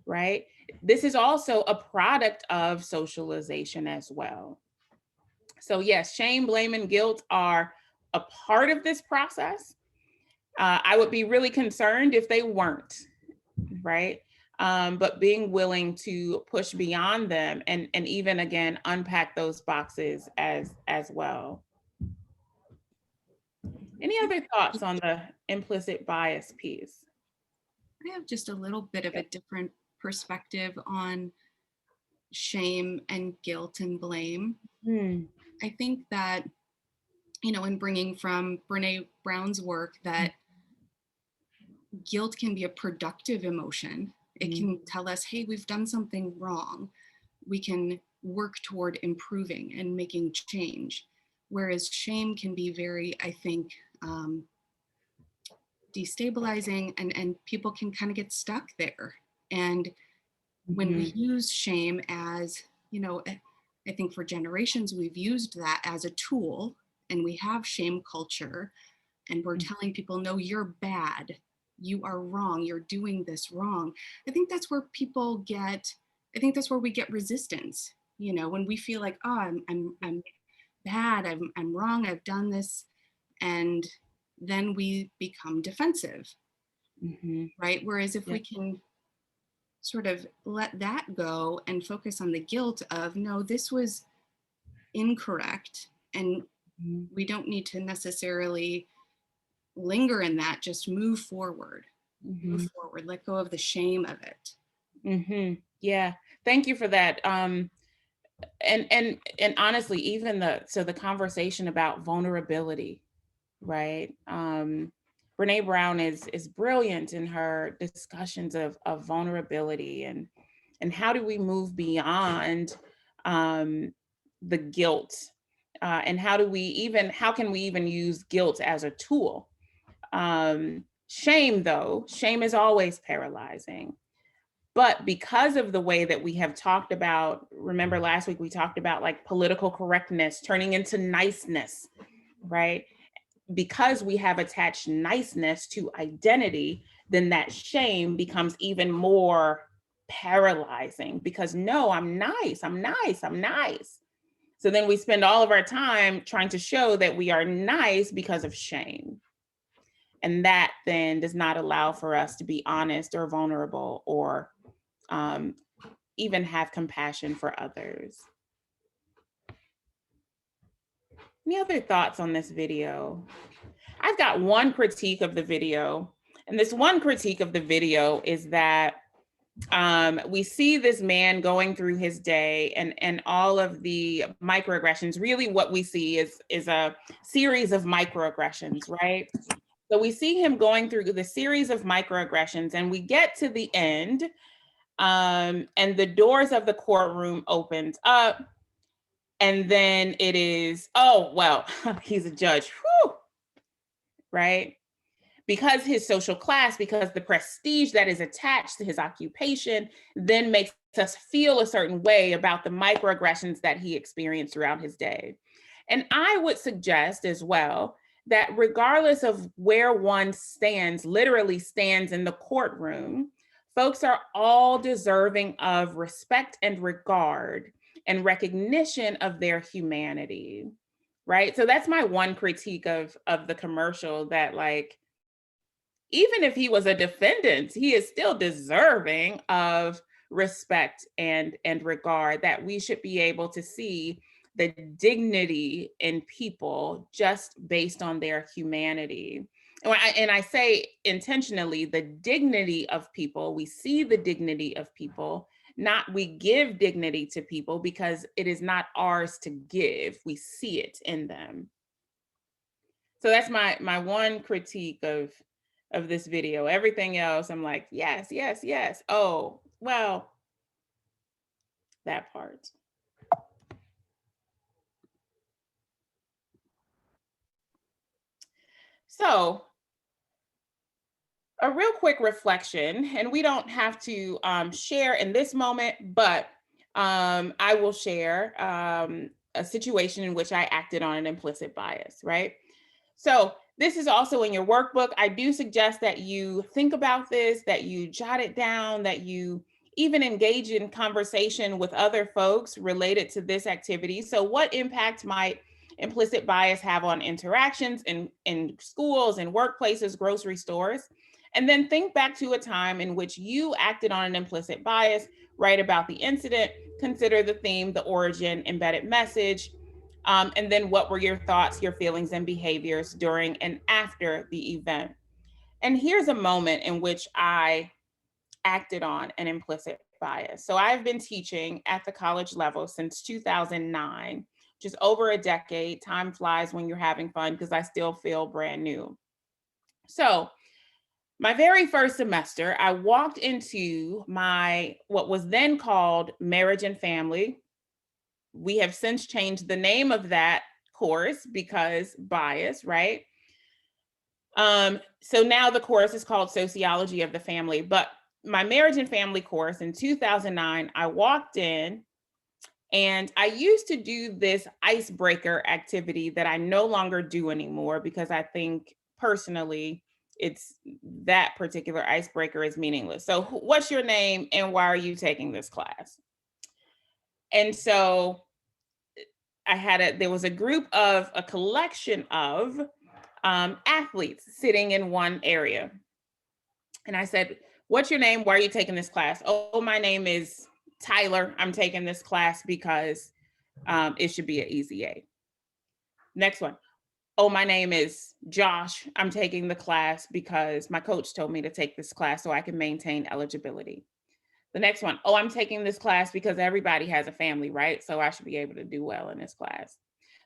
right? This is also a product of socialization as well. So yes, shame, blame, and guilt are a part of this process. I would be really concerned if they weren't, right? But being willing to push beyond them and even again, unpack those boxes as well. Any other thoughts on the implicit bias piece?
I have just a little bit of a different perspective on shame and guilt and blame. I think that, in bringing from Brene Brown's work, that guilt can be a productive emotion. It can tell us, hey, we've done something wrong. We can work toward improving and making change. Whereas shame can be very, I think, destabilizing, and people can kind of get stuck there. And when we use shame as, you know, I think for generations, we've used that as a tool, and we have shame culture, and we're telling people, no, you're bad. You are wrong. You're doing this wrong. I think that's where people get, I think that's where we get resistance. You know, when we feel like, oh, I'm bad, I'm wrong, I've done this. And then we become defensive, right? Whereas if we can sort of let that go and focus on the guilt of, no, this was incorrect, and we don't need to necessarily linger in that, just move forward, move forward, let go of the shame of it.
Yeah, thank you for that. And honestly, even the conversation about vulnerability, right? Brene Brown is brilliant in her discussions of vulnerability, and how do we move beyond the guilt, and how can we even use guilt as a tool? Shame is always paralyzing. But because of the way that we have talked about, remember last week we talked about like political correctness turning into niceness, right? Because we have attached niceness to identity, then that shame becomes even more paralyzing, because no, I'm nice. So then we spend all of our time trying to show that we are nice because of shame. And that then does not allow for us to be honest or vulnerable, or even have compassion for others. Any other thoughts on this video? I've got one critique of the video, and this one critique of the video is that we see this man going through his day, and all of the microaggressions. Really what we see is a series of microaggressions, right? So we see him going through the series of microaggressions, and we get to the end, and the doors of the courtroom opens up, and then it is, oh, well, he's a judge, whew, right? Because his social class, because the prestige that is attached to his occupation then makes us feel a certain way about the microaggressions that he experienced throughout his day. And I would suggest as well that regardless of where one stands, literally stands in the courtroom, folks are all deserving of respect and regard and recognition of their humanity, right? So that's my one critique of the commercial, that like, even if he was a defendant, he is still deserving of respect and regard, that we should be able to see the dignity in people just based on their humanity. And I say intentionally, the dignity of people. We see the dignity of people, not we give dignity to people because it is not ours to give. We see it in them. So that's my one critique of this video. Everything else, I'm like, yes, yes, yes. Oh, well, that part. So a real quick reflection, and we don't have to share in this moment, but I will share a situation in which I acted on an implicit bias, right? So this is also in your workbook. I do suggest that you think about this, that you jot it down, that you even engage in conversation with other folks related to this activity. So what impact might implicit bias have on interactions in schools, in workplaces, grocery stores? And then think back to a time in which you acted on an implicit bias, write about the incident, consider the theme, the origin, embedded message, and then what were your thoughts, your feelings, and behaviors during and after the event? And here's a moment in which I acted on an implicit bias. So I've been teaching at the college level since 2009, which is over a decade. Time flies when you're having fun, because I still feel brand new. So My very first semester, I walked into what was then called Marriage and Family. We have since changed the name of that course because bias, right? So now the course is called Sociology of the Family. But my Marriage and Family course in 2009, I walked in and I used to do this icebreaker activity that I no longer do anymore because I think personally, that particular icebreaker is meaningless. So what's your name and why are you taking this class? And so there was a collection of athletes sitting in one area. And I said, what's your name? Why are you taking this class? Oh, my name is Tyler. I'm taking this class because it should be an easy A. Next one. Oh, my name is Josh. I'm taking the class because my coach told me to take this class so I can maintain eligibility. The next one. Oh, I'm taking this class because everybody has a family, right? So I should be able to do well in this class.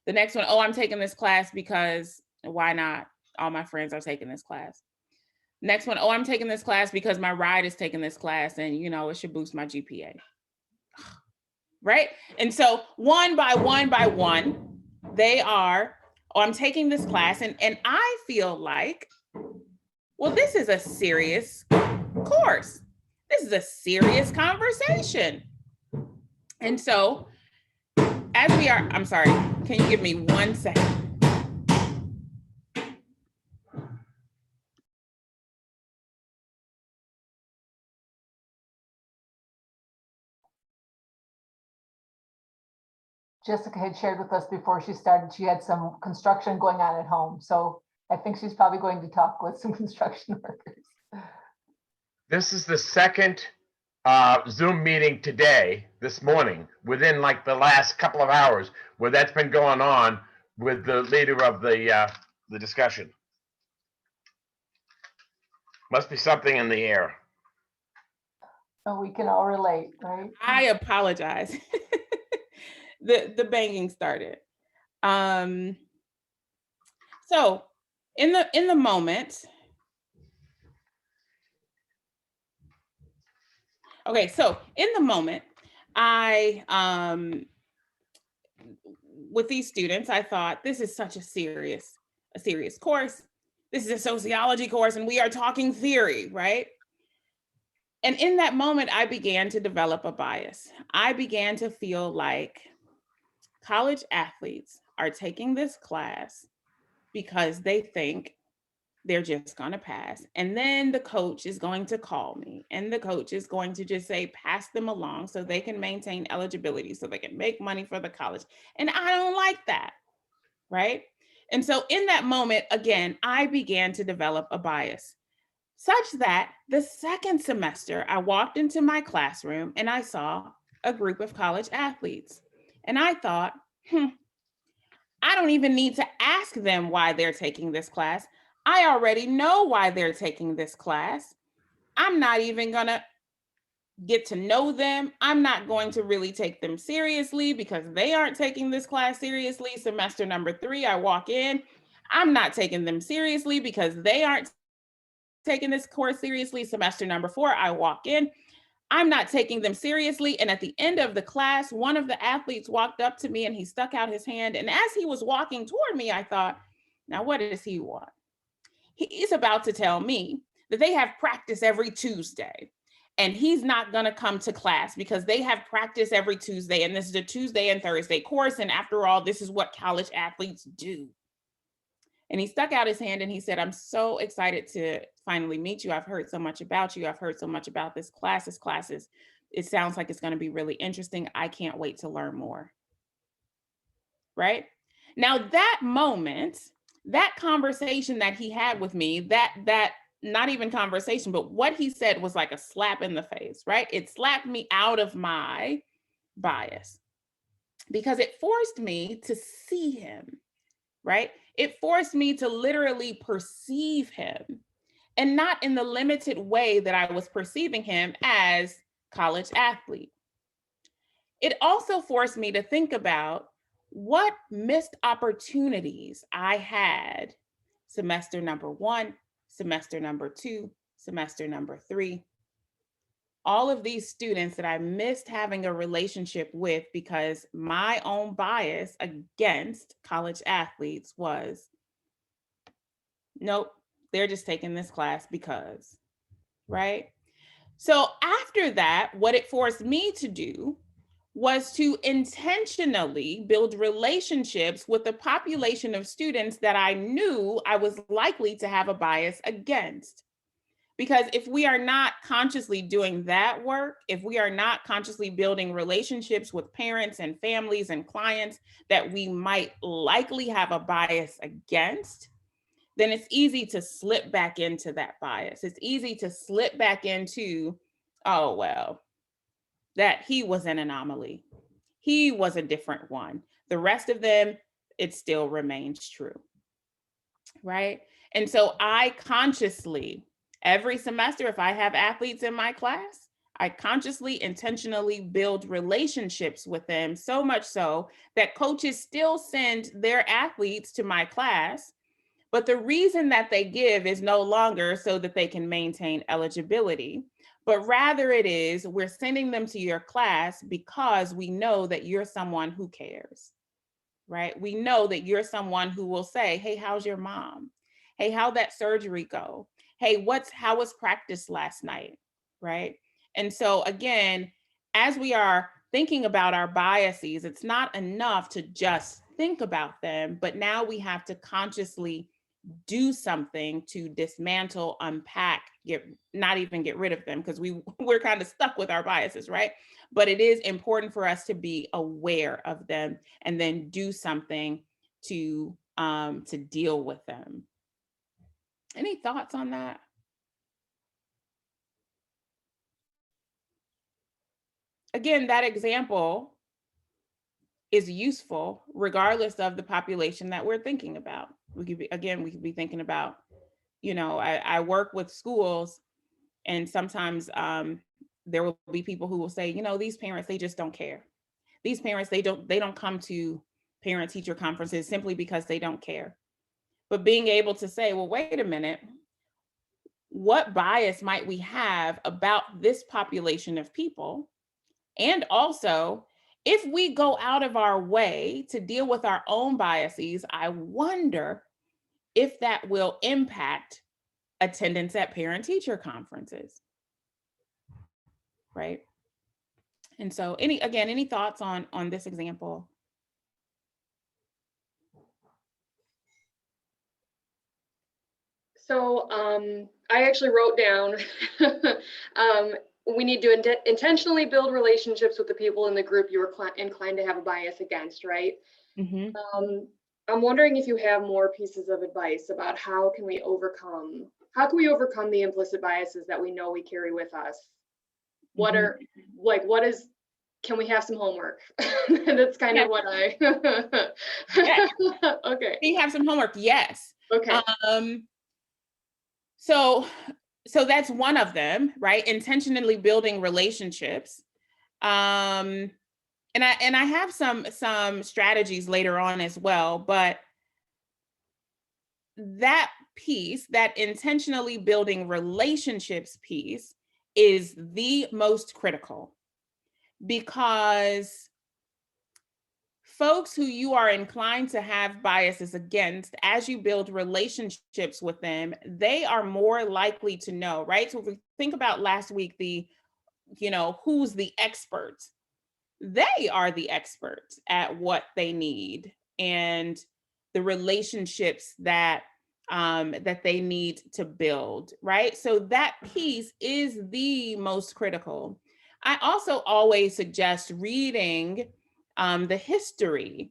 The next one. Oh, I'm taking this class because why not? All my friends are taking this class. Next one. Oh, I'm taking this class because my ride is taking this class and, it should boost my GPA. Right? And so one by one, they are, oh, I'm taking this class. And I feel like, well, this is a serious course. This is a serious conversation. And so I'm sorry, can you give me 1 second?
Jessica had shared with us before she started, she had some construction going on at home. So I think she's probably going to talk with some construction workers.
This is the second Zoom meeting this morning, within like the last couple of hours, where that's been going on with the leader of the discussion. Must be something in the air.
So we can all relate, right?
I apologize. The banging started. So in the moment, okay, so in the moment, with these students, I thought this is such a serious course. This is a sociology course and we are talking theory, right? And in that moment, I began to develop a bias. I began to feel like college athletes are taking this class because they think they're just going to pass. And then the coach is going to call me and the coach is going to just say, pass them along so they can maintain eligibility, so they can make money for the college. And I don't like that, right? And so in that moment, again, I began to develop a bias such that the second semester, I walked into my classroom and I saw a group of college athletes. And I thought, I don't even need to ask them why they're taking this class. I already know why they're taking this class. I'm not even gonna get to know them. I'm not going to really take them seriously because they aren't taking this class seriously. Semester number 3, I walk in. I'm not taking them seriously because they aren't taking this course seriously. Semester number 4, I walk in. I'm not taking them seriously. And at the end of the class, one of the athletes walked up to me and he stuck out his hand. And as he was walking toward me, I thought, now what does he want? He's about to tell me that they have practice every Tuesday and he's not going to come to class because they have practice every Tuesday. And this is a Tuesday and Thursday course. And after all, this is what college athletes do. And he stuck out his hand and he said, I'm so excited to finally meet you. I've heard so much about you. I've heard so much about this classes. It sounds like it's going to be really interesting. I can't wait to learn more. Right? Now that moment, that conversation that he had with me, that not even conversation, but what he said was like a slap in the face, right? It slapped me out of my bias because it forced me to see him, right? It forced me to literally perceive him and not in the limited way that I was perceiving him as college athlete. It also forced me to think about what missed opportunities I had semester number 1, semester number 2, semester number 3. All of these students that I missed having a relationship with because my own bias against college athletes was, nope, they're just taking this class because, right? So after that, what it forced me to do was to intentionally build relationships with the population of students that I knew I was likely to have a bias against. Because if we are not consciously doing that work, if we are not consciously building relationships with parents and families and clients that we might likely have a bias against, then it's easy to slip back into that bias. It's easy to slip back into, oh, well, that he was an anomaly. He was a different one. The rest of them, it still remains true, right? And so I consciously, every semester, if I have athletes in my class, I consciously, intentionally build relationships with them, so much so that coaches still send their athletes to my class. But the reason that they give is no longer so that they can maintain eligibility, but rather it is, we're sending them to your class because we know that you're someone who cares, right? We know that you're someone who will say, hey, how's your mom? Hey, how'd that surgery go? Hey, how was practice last night, right? And so again, as we are thinking about our biases, it's not enough to just think about them, but now we have to consciously do something to dismantle, unpack, not even get rid of them, because we're kind of stuck with our biases, right? But it is important for us to be aware of them and then do something to deal with them. Any thoughts on that? Again, that example is useful regardless of the population that we're thinking about. We could be thinking about, I work with schools, and sometimes there will be people who will say, these parents, they just don't care. These parents, they don't come to parent-teacher conferences simply because they don't care. But being able to say, well, wait a minute, what bias might we have about this population of people? And also, if we go out of our way to deal with our own biases, I wonder if that will impact attendance at parent-teacher conferences, right? And so any thoughts on this example?
So I actually wrote down, we need to intentionally build relationships with the people in the group you are inclined to have a bias against, right?
Mm-hmm.
I'm wondering if you have more pieces of advice about how can we overcome the implicit biases that we know we carry with us? What are, can we have some homework? That's kind of what I,
Yes.
Okay.
Can you have some homework? Yes.
Okay.
So that's one of them, right? Intentionally building relationships. And I have some strategies later on as well, but that piece, that intentionally building relationships piece, is the most critical, because folks who you are inclined to have biases against, as you build relationships with them, they are more likely to know, right? So if we think about last week, who's the expert? They are the experts at what they need and the relationships that they need to build, right? So that piece is the most critical. I also always suggest reading the history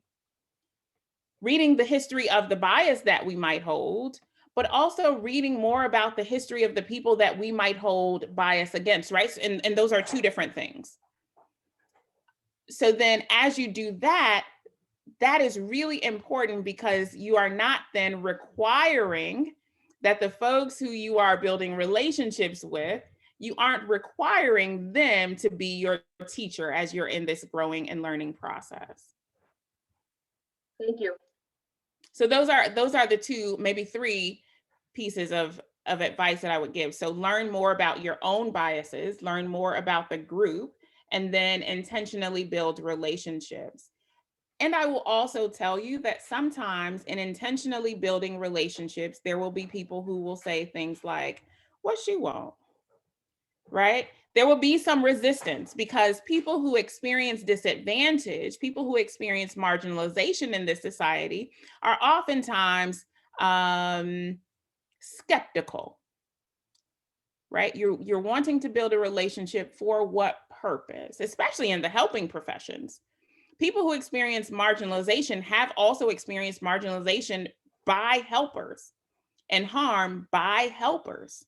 of the bias that we might hold, but also reading more about the history of the people that we might hold bias against, right? And those are two different things. So then as you do that, that is really important, because you are not then requiring that the folks who you are building relationships with, you aren't requiring them to be your teacher as you're in this growing and learning process.
Thank you.
So those are the two, maybe three pieces of of advice that I would give. So learn more about your own biases, learn more about the group, and then intentionally build relationships. And I will also tell you that sometimes in intentionally building relationships, there will be people who will say things like, what she want, right? There will be some resistance because people who experience disadvantage, people who experience marginalization in this society are oftentimes skeptical, right? You're wanting to build a relationship for what purpose, especially in the helping professions. People who experience marginalization have also experienced marginalization by helpers and harm by helpers,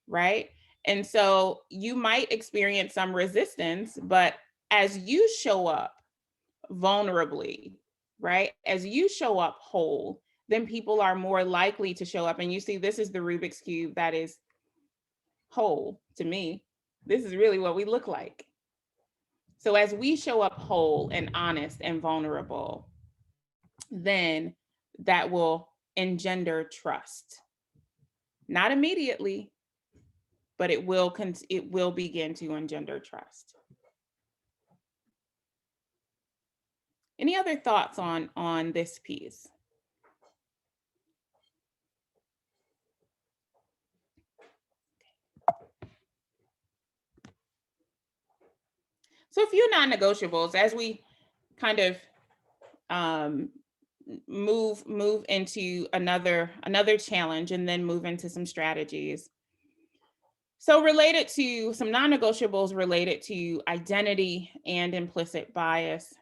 right? And so you might experience some resistance, but as you show up vulnerably, right? As you show up whole, then people are more likely to show up. And you see, this is the Rubik's Cube that is whole to me. This is really what we look like. So as we show up whole and honest and vulnerable, then that will engender trust. Not immediately, but it will begin to engender trust. Any other thoughts on this piece? So a few non-negotiables as we kind of move into another challenge and then move into some strategies. So related to some non-negotiables related to identity and implicit bias.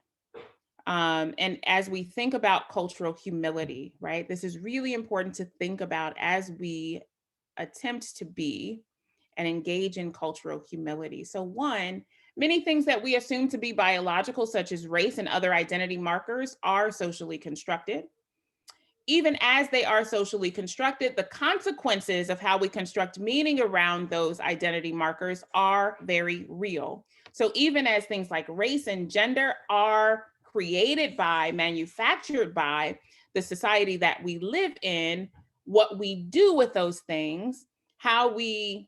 And as we think about cultural humility, right? This is really important to think about as we attempt to be and engage in cultural humility. So one, many things that we assume to be biological, such as race and other identity markers, are socially constructed. Even as they are socially constructed, the consequences of how we construct meaning around those identity markers are very real. So even as things like race and gender are created by, manufactured by the society that we live in, what we do with those things, how we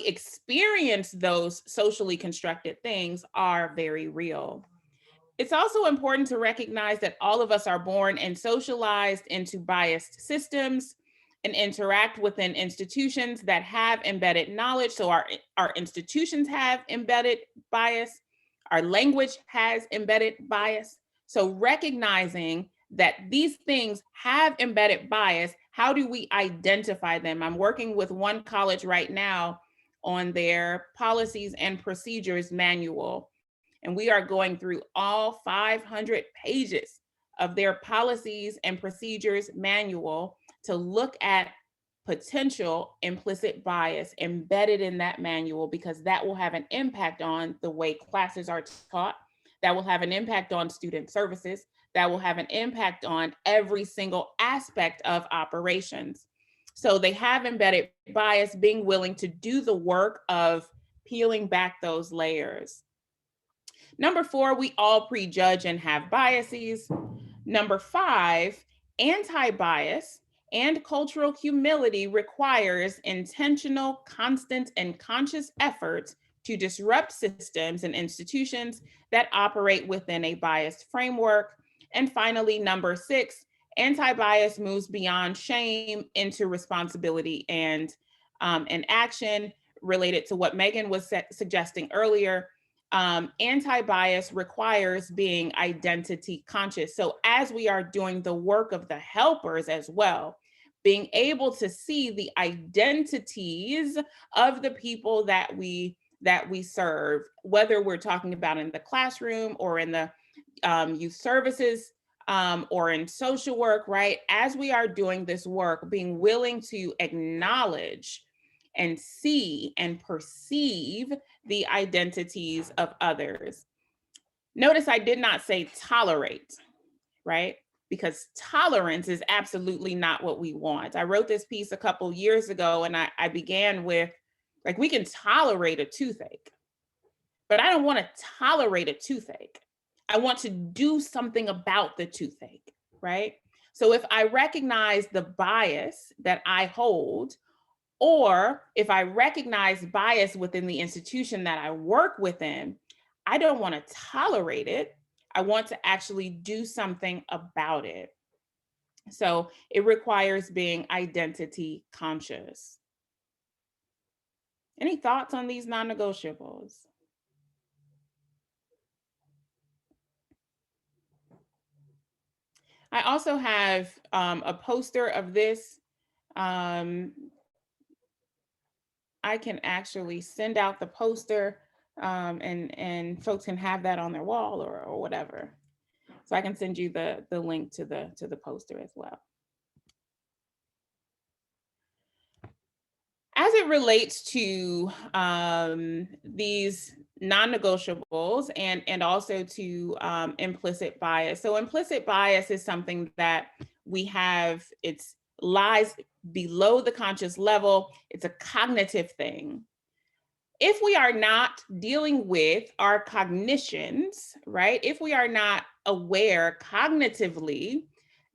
experience those socially constructed things are very real. It's also important to recognize that all of us are born and socialized into biased systems and interact within institutions that have embedded knowledge. So our institutions have embedded bias, our language has embedded bias. So recognizing that these things have embedded bias, how do we identify them? I'm working with one college right now on their policies and procedures manual. And we are going through all 500 pages of their policies and procedures manual to look at potential implicit bias embedded in that manual, because that will have an impact on the way classes are taught. That will have an impact on student services. That will have an impact on every single aspect of operations. So they have embedded bias, being willing to do the work of peeling back those layers. Number 4, we all prejudge and have biases. Number 5, anti-bias and cultural humility requires intentional, constant, and conscious efforts to disrupt systems and institutions that operate within a biased framework. And finally, number 6, anti-bias moves beyond shame into responsibility and action, related to what Megan was suggesting earlier. Anti-bias requires being identity conscious. So as we are doing the work of the helpers as well, being able to see the identities of the people that we serve, whether we're talking about in the classroom or in the youth services or in social work, right? As we are doing this work, being willing to acknowledge and see and perceive the identities of others. Notice I did not say tolerate, right? Because tolerance is absolutely not what we want. I wrote this piece a couple years ago and I began with, like, we can tolerate a toothache, but I don't want to tolerate a toothache. I want to do something about the toothache, right? So if I recognize the bias that I hold, or if I recognize bias within the institution that I work within, I don't want to tolerate it. I want to actually do something about it. So it requires being identity conscious. Any thoughts on these non-negotiables? I also have a poster of this. I can actually send out the poster and folks can have that on their wall or whatever. So I can send you the link to the poster as well. As it relates to these non-negotiables and also to implicit bias. So implicit bias is something that we have, it's lies below the conscious level. It's a cognitive thing. If we are not dealing with our cognitions, right? If we are not aware cognitively,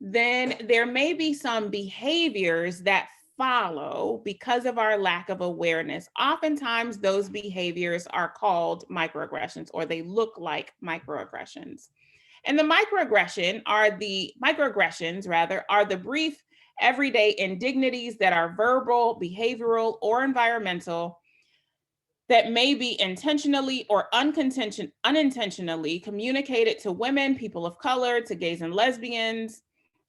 then there may be some behaviors that follow because of our lack of awareness. Oftentimes those behaviors are called microaggressions, or they look like microaggressions. And the microaggressions are the brief everyday indignities that are verbal, behavioral, or environmental that may be intentionally or unintentionally communicated to women, people of color, to gays and lesbians,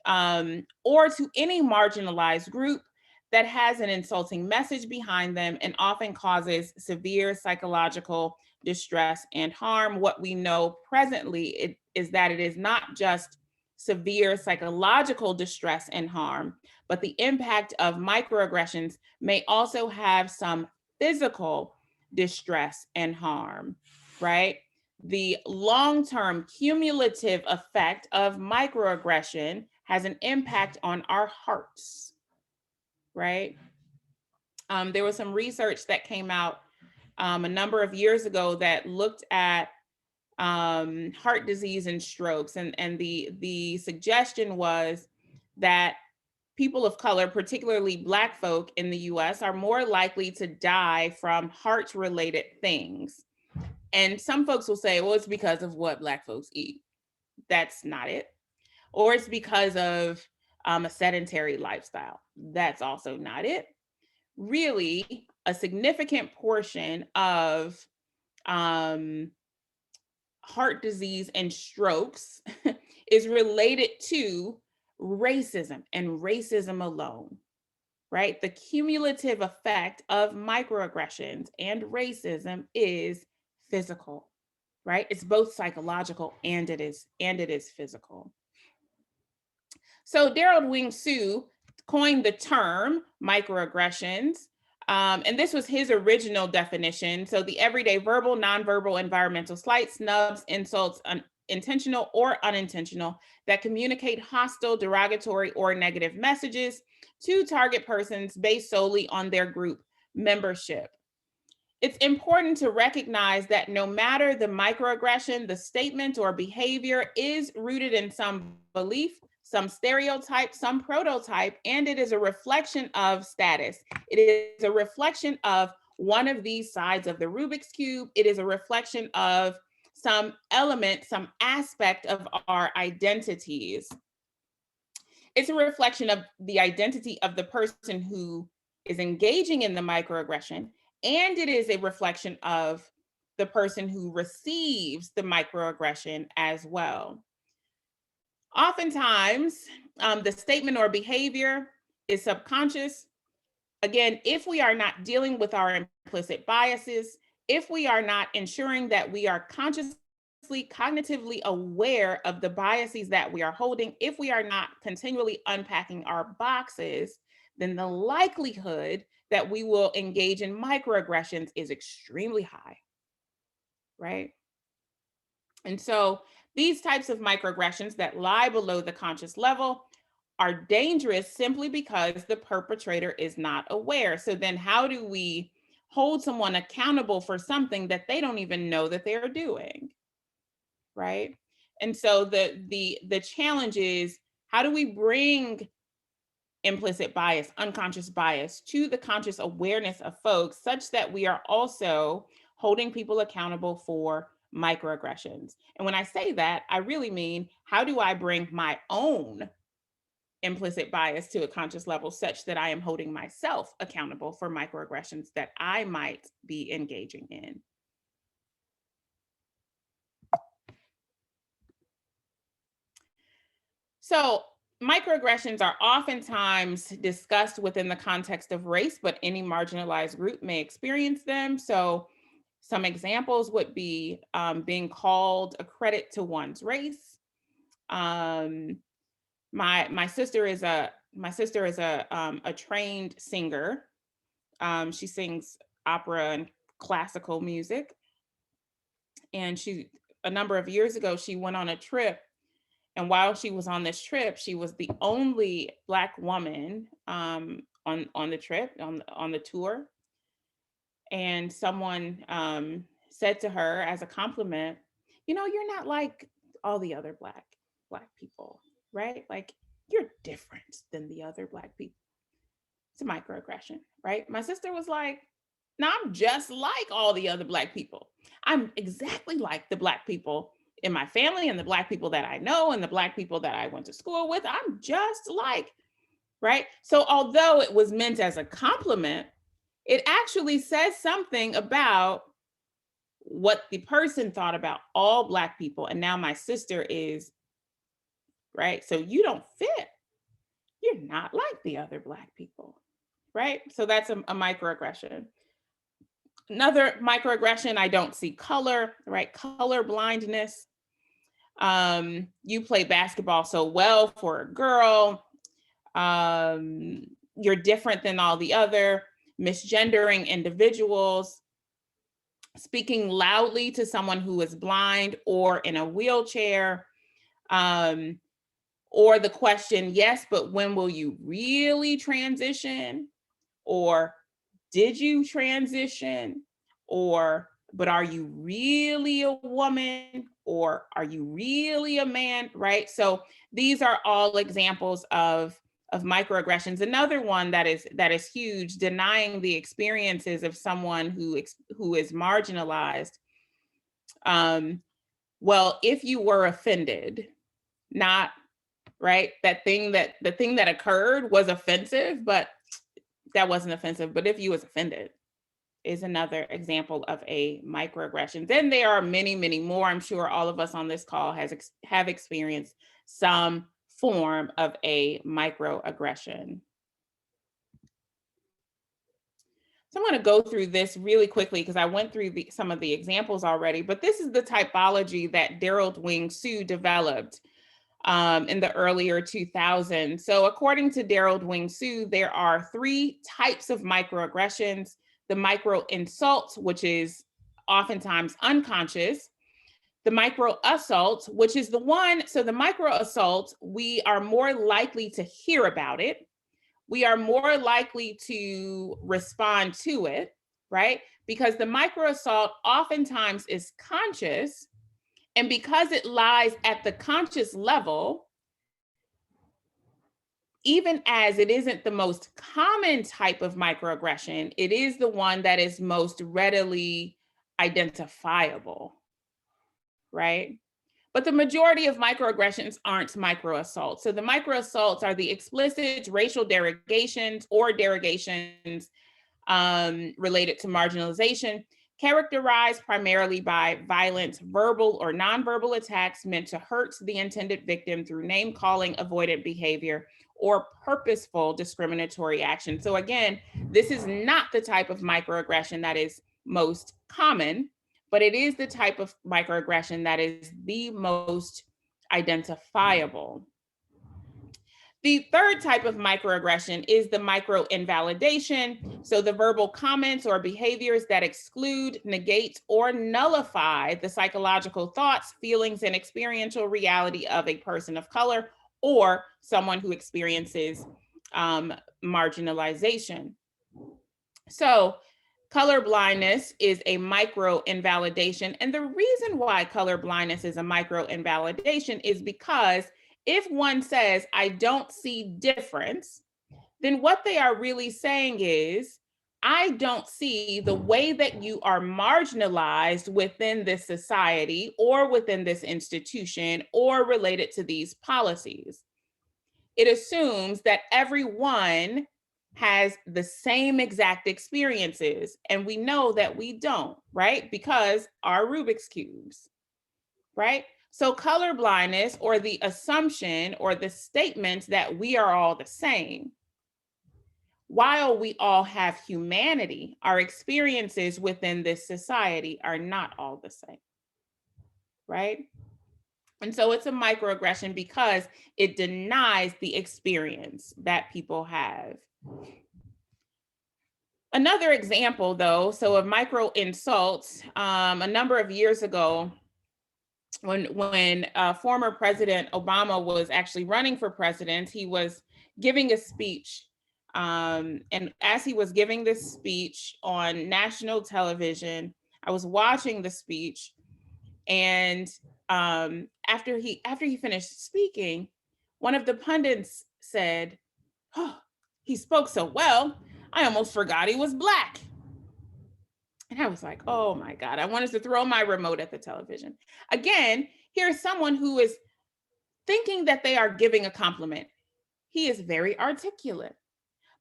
or to any marginalized group that has an insulting message behind them and often causes severe psychological distress and harm. What we know presently is that it is not just severe psychological distress and harm, but the impact of microaggressions may also have some physical distress and harm, right? The long-term cumulative effect of microaggression has an impact on our hearts, right? There was some research that came out a number of years ago that looked at heart disease and strokes, and the suggestion was that people of color, particularly Black folk in the US, are more likely to die from heart-related things. And some folks will say, well, it's because of what Black folks eat. That's not it. Or it's because of a sedentary lifestyle. That's also not it. Really, a significant portion of heart disease and strokes is related to racism and racism alone, right? The cumulative effect of microaggressions and racism is physical, right? It's both psychological and it is physical. So Daryl Wing Sue coined the term microaggressions, and this was his original definition. So the everyday verbal, nonverbal, environmental slights, snubs, insults, intentional or unintentional, that communicate hostile, derogatory, or negative messages to target persons based solely on their group membership. It's important to recognize that no matter the microaggression, the statement or behavior is rooted in some belief, some stereotype, some prototype, and it is a reflection of status. It is a reflection of one of these sides of the Rubik's Cube. It is a reflection of some element, some aspect of our identities. It's a reflection of the identity of the person who is engaging in the microaggression, and it is a reflection of the person who receives the microaggression as well. Oftentimes, the statement or behavior is subconscious. Again, if we are not dealing with our implicit biases, if we are not ensuring that we are consciously, cognitively aware of the biases that we are holding, if we are not continually unpacking our boxes, then the likelihood that we will engage in microaggressions is extremely high, right? And so these types of microaggressions that lie below the conscious level are dangerous simply because the perpetrator is not aware. So then how do we hold someone accountable for something that they don't even know that they're doing, right? And so the challenge is, How do we bring implicit bias, unconscious bias to the conscious awareness of folks such that we are also holding people accountable for microaggressions? And when I say that, I really mean, how do I bring my own implicit bias to a conscious level such that I am holding myself accountable for microaggressions that I might be engaging in? So microaggressions are oftentimes discussed within the context of race, but any marginalized group may experience them. So some examples would be being called a credit to one's race. My sister is a trained singer. She sings opera and classical music. And a number of years ago, she went on a trip. And while she was on this trip, she was the only Black woman on the trip, on the tour. And someone said to her as a compliment, you know, you're not like all the other Black people, right? Like, you're different than the other Black people. It's a microaggression, right? My sister was like, no, I'm just like all the other Black people. I'm exactly like the Black people in my family and the Black people that I know and the Black people that I went to school with. I'm just like, right? So although it was meant as a compliment, it actually says something about what the person thought about all Black people. And now my sister is, right? So you don't fit. You're not like the other Black people, right? So that's a microaggression. Another microaggression, I don't see color, right? Color blindness. You play basketball so well for a girl. You're different than all the other. Misgendering individuals. Speaking loudly to someone who is blind or in a wheelchair. Or the question, yes, but when will you really transition? Or did you transition? Or, but are you really a woman? Or are you really a man, right? So these are all examples of microaggressions. Another one that is huge, denying the experiences of someone who is marginalized. Well, if you were offended, not, right? The thing that occurred was offensive, but that wasn't offensive. But if you was offended is another example of a microaggression. Then there are many, many more. I'm sure all of us on this call have experienced some form of a microaggression. So I'm going to go through this really quickly because I went through some of the examples already, but this is the typology that Daryl Wing-Sue developed in the earlier 2000s. So according to Daryl Wing-Sue, there are 3 types of microaggressions: the micro insult, which is oftentimes unconscious; the micro assault, which is the one, so the micro assault, we are more likely to hear about it. We are more likely to respond to it, right? Because the micro assault oftentimes is conscious, and because it lies at the conscious level, even as it isn't the most common type of microaggression, it is the one that is most readily identifiable, right? But the majority of microaggressions aren't microassaults. So the microassaults are the explicit racial derogations or derogations related to marginalization, characterized primarily by violent verbal or nonverbal attacks meant to hurt the intended victim through name calling, avoidant behavior, or purposeful discriminatory action. So again, this is not the type of microaggression that is most common, but it is the type of microaggression that is the most identifiable. The third type of microaggression is the micro invalidation. So the verbal comments or behaviors that exclude, negate, or nullify the psychological thoughts, feelings, and experiential reality of a person of color or someone who experiences marginalization. So color blindness is a micro invalidation. And the reason why color blindness is a micro invalidation is because If one says, I don't see difference, then what they are really saying is, I don't see the way that you are marginalized within this society or within this institution or related to these policies. It assumes that everyone has the same exact experiences, and we know that we don't, right? Because our Rubik's cubes, right? So color blindness, or the assumption or the statement that we are all the same. While we all have humanity, our experiences within this society are not all the same, right? And so it's a microaggression because it denies the experience that people have. Another example, though, so of micro insults, a number of years ago, when former President Obama was actually running for president, he was giving a speech. And as he was giving this speech on national television, I was watching the speech, and after he finished speaking, one of the pundits said, "Oh, he spoke so well, I almost forgot he was Black." And I was like, oh my God, I wanted to throw my remote at the television. Again, here's someone who is thinking that they are giving a compliment. He is very articulate,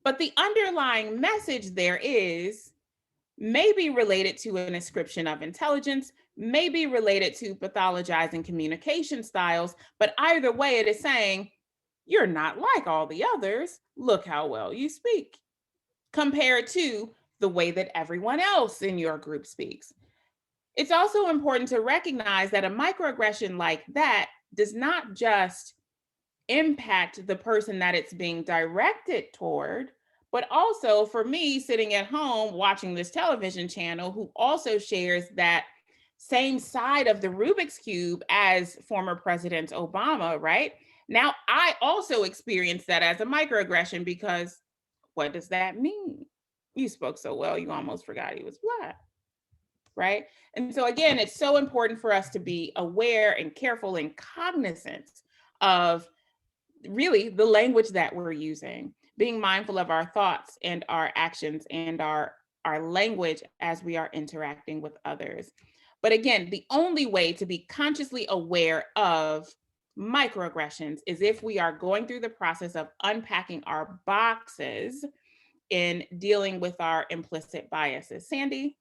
but the underlying message there is maybe related to an ascription of intelligence, maybe related to pathologizing communication styles, but either way it is saying, you're not like all the others. Look how well you speak, compared to the way that everyone else in your group speaks. It's also important to recognize that a microaggression like that does not just impact the person that it's being directed toward, but also for me sitting at home watching this television channel who also shares that same side of the Rubik's Cube as former President Obama, right? Now, I also experienced that as a microaggression because what does that mean? You spoke so well, you almost forgot he was Black, right? And so again, it's so important for us to be aware and careful and cognizant of really the language that we're using, being mindful of our thoughts and our actions and our language as we are interacting with others. But again, the only way to be consciously aware of microaggressions is if we are going through the process of unpacking our boxes in dealing with our implicit biases. Sandy?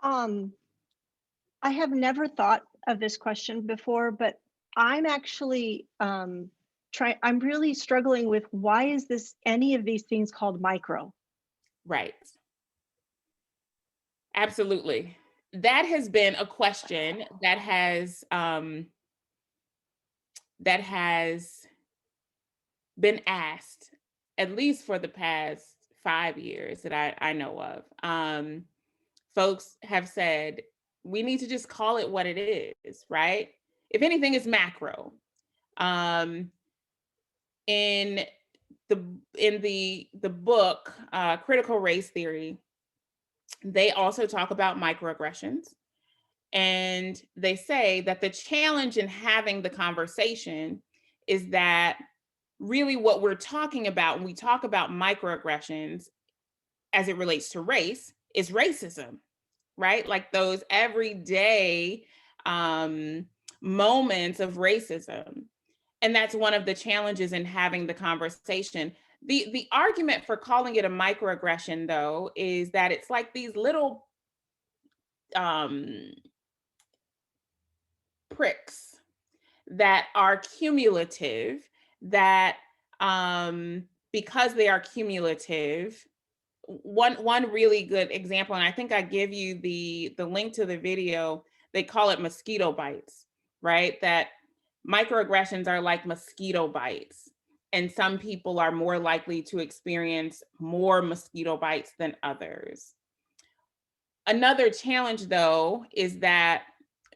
I have never thought of this question before, but I'm actually I'm really struggling with why is this any of these things called micro?
Right. Absolutely. That has been a question that has been asked at least for the past 5 years that I know of. Folks have said, we need to just call it what it is, right? If anything, it's macro. In the book, Critical Race Theory, they also talk about microaggressions. And they say that the challenge in having the conversation is that really what we're talking about when we talk about microaggressions as it relates to race is racism, right? Like those everyday moments of racism. And that's one of the challenges in having the conversation. The argument for calling it a microaggression, though, is that it's like these little pricks that are cumulative, that because they are cumulative, one really good example, and I think I give you the link to the video, they call it mosquito bites, right? That microaggressions are like mosquito bites. And some people are more likely to experience more mosquito bites than others. Another challenge, though, is that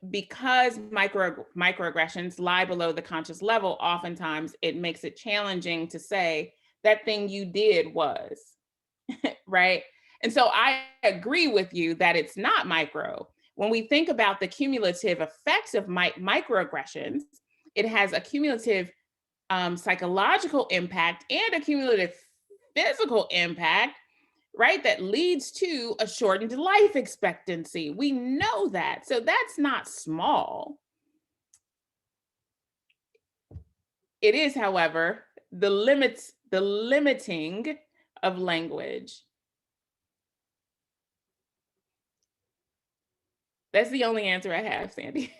because microaggressions lie below the conscious level, oftentimes it makes it challenging to say that thing you did was, right? And so I agree with you that it's not micro, when we think about the cumulative effects of microaggressions, it has a cumulative psychological impact and a cumulative physical impact, right? That leads to a shortened life expectancy. We know that. So that's not small. It is, however, the limiting of language. That's the only answer I have, Sandy.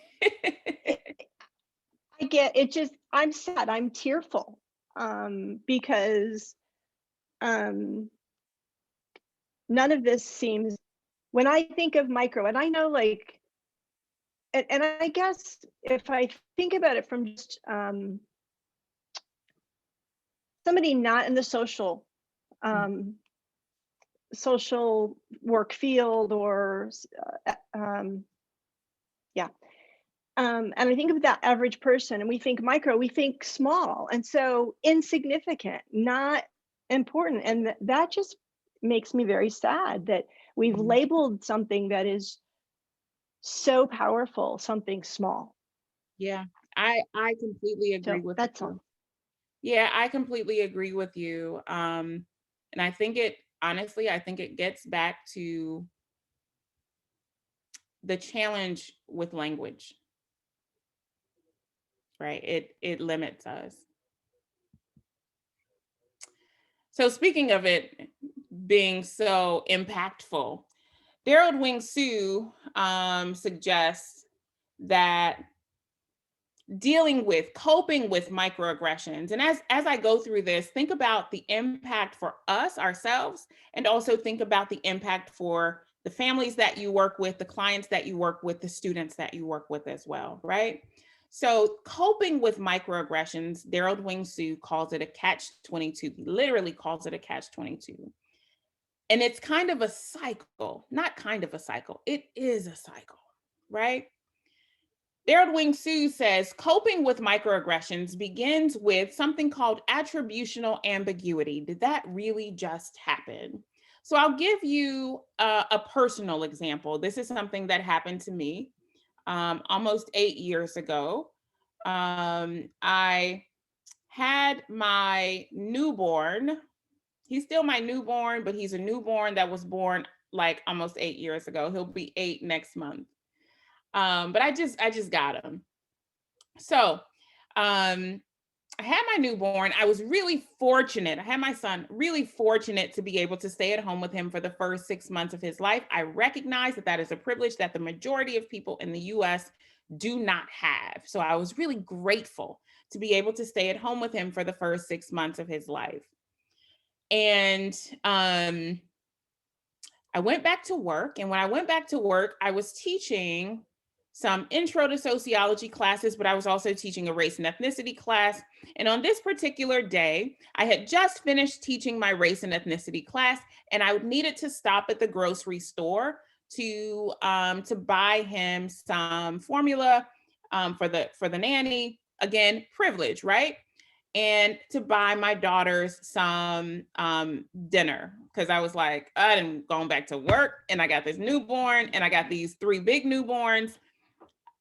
I get it. Just, I'm sad, I'm tearful, because none of this seems, when I think of micro, and I know, like, and I guess if I think about it from just somebody not in the social work field, or and I think of that average person, and we think micro, we think small, and so insignificant, not important. And that just makes me very sad that we've labeled something that is so powerful, something small.
Yeah, I completely agree with
that's
you.
all.
Yeah, I completely agree with you. And I think honestly, I think it gets back to the challenge with language, right? It limits us. So speaking of it being so impactful, Daryl Wing Sue suggests that coping with microaggressions. And as I go through this, think about the impact for us, ourselves, and also think about the impact for the families that you work with, the clients that you work with, the students that you work with as well, right? So coping with microaggressions, Daryl Wing Sue calls it a catch-22. He literally calls it a catch-22. And it's kind of a cycle, not kind of a cycle, it is a cycle, right? Daryl Wing Sue says, coping with microaggressions begins with something called attributional ambiguity. Did that really just happen? So I'll give you a personal example. This is something that happened to me almost 8 years ago. I had my newborn. He's still my newborn, but he's a newborn that was born like almost 8 years ago. He'll be 8 next month. But I just got him. So I had my newborn. I was really fortunate. I had my son, really fortunate to be able to stay at home with him for the first 6 months of his life. I recognize that that is a privilege that the majority of people in the US do not have. So I was really grateful to be able to stay at home with him for the first 6 months of his life. And I went back to work. And when I went back to work, I was teaching some intro to sociology classes, but I was also teaching a race and ethnicity class. And on this particular day, I had just finished teaching my race and ethnicity class, and I needed to stop at the grocery store to buy him some formula for the nanny. Again, privilege, right? And to buy my daughters some dinner, because I was like, I'm going back to work and I got this newborn and I got these 3 big newborns.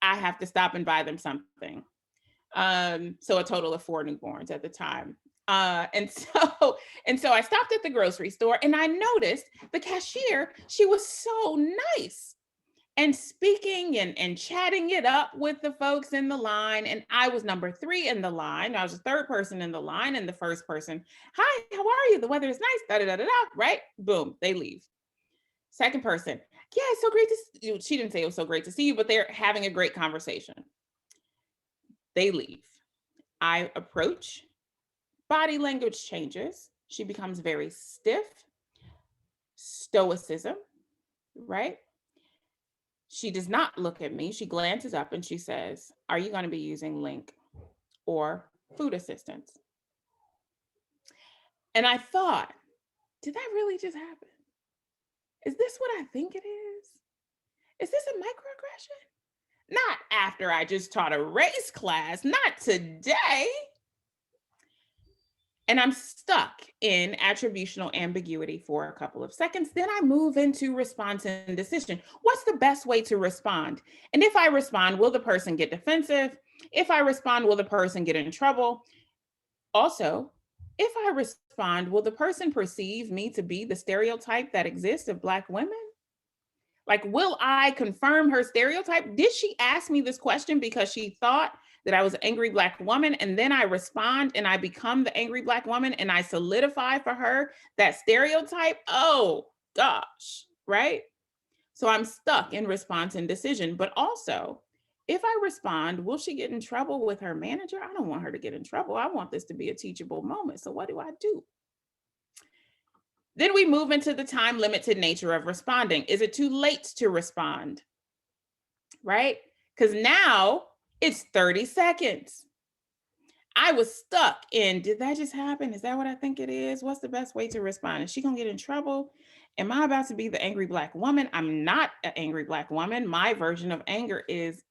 I have to stop and buy them something. So a total of 4 newborns at the time. And so I stopped at the grocery store and I noticed the cashier, she was so nice and speaking and chatting it up with the folks in the line. And I was number 3 in the line. I was the 3rd person in the line, and the first person, hi, how are you? The weather is nice, da-da-da-da-da, right? Boom, they leave. Second person, yeah, it's so great to see you. She didn't say it was so great to see you, but they're having a great conversation. They leave. I approach, body language changes. She becomes very stiff, stoicism, right? She does not look at me. She glances up and she says, are you going to be using link or food assistance? And I thought, did that really just happen? Is this what I think it is? Is this a microaggression? Not after I just taught a race class, not today. and I'm stuck in attributional ambiguity for a couple of seconds. Then I move into response and decision. What's the best way to respond? And if I respond, will the person get defensive? If I respond, will the person get in trouble? Also, if I respond, will the person perceive me to be the stereotype that exists of Black women? Like, will I confirm her stereotype? Did she ask me this question because she thought that I was an angry Black woman, and then I respond and I become the angry Black woman and I solidify for her that stereotype? Oh gosh, right? So I'm stuck in response and decision. But also, if I respond, will she get in trouble with her manager? I don't want her to get in trouble. I want this to be a teachable moment. So what do I do? Then we move into the time limited nature of responding. Is it too late to respond? Right? Because now it's 30 seconds. I was stuck in, did that just happen? Is that what I think it is? What's the best way to respond? Is she gonna get in trouble? Am I about to be the angry Black woman? I'm not an angry Black woman. My version of anger is,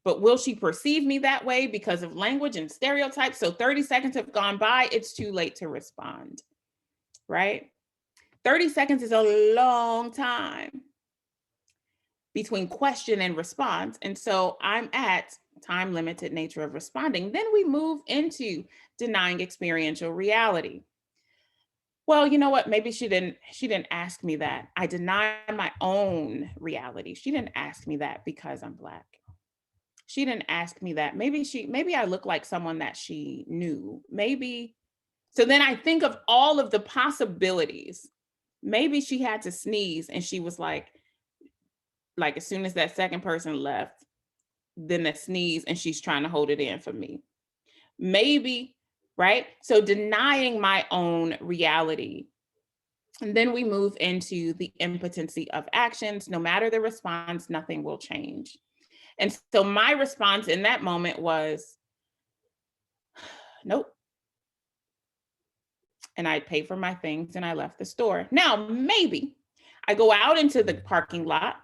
but will she perceive me that way because of language and stereotypes? So 30 seconds have gone by, it's too late to respond, right? 30 seconds is a long time between question and response. And so I'm at time limited nature of responding. Then we move into denying experiential reality. Well, you know what? Maybe she didn't ask me that. I deny my own reality. She didn't ask me that because I'm Black. She didn't ask me that. Maybe I look like someone that she knew. Maybe. So then I think of all of the possibilities. Maybe she had to sneeze and she was like as soon as that second person left, then the sneeze and she's trying to hold it in for me. Maybe, right? So denying my own reality. And then we move into the impotency of actions. No matter the response, nothing will change. And so my response in that moment was, nope. And I paid for my things and I left the store. Now, maybe I go out into the parking lot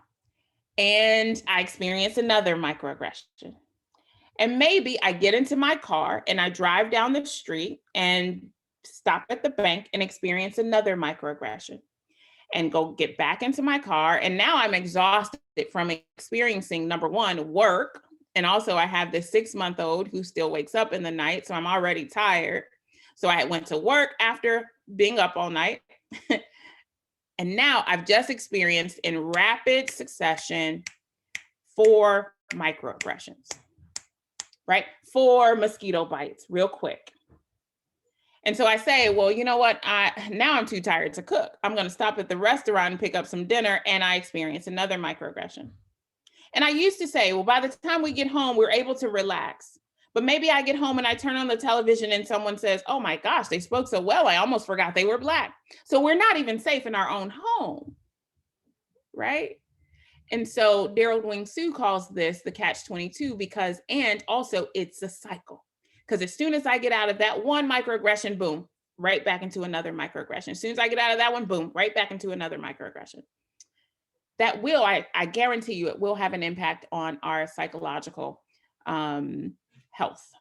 and I experience another microaggression. And maybe I get into my car and I drive down the street and stop at the bank and experience another microaggression and go get back into my car. And now I'm exhausted from experiencing, number one, work. And also I have this 6-month-old who still wakes up in the night. So I'm already tired. So I went to work after being up all night. And now I've just experienced in rapid succession 4 microaggressions, right? 4 mosquito bites real quick. And so I say, well, you know what? Now I'm too tired to cook. I'm going to stop at the restaurant and pick up some dinner, and I experience another microaggression. And I used to say, well, by the time we get home, we're able to relax. But maybe I get home and I turn on the television and someone says, oh my gosh, they spoke so well, I almost forgot they were Black. So we're not even safe in our own home, right? And so Daryl Wing Sue calls this the catch-22 because, and also it's a cycle. Because as soon as I get out of that one microaggression, boom, right back into another microaggression. As soon as I get out of that one, boom, right back into another microaggression. That will, I guarantee you, it will have an impact on our psychological health.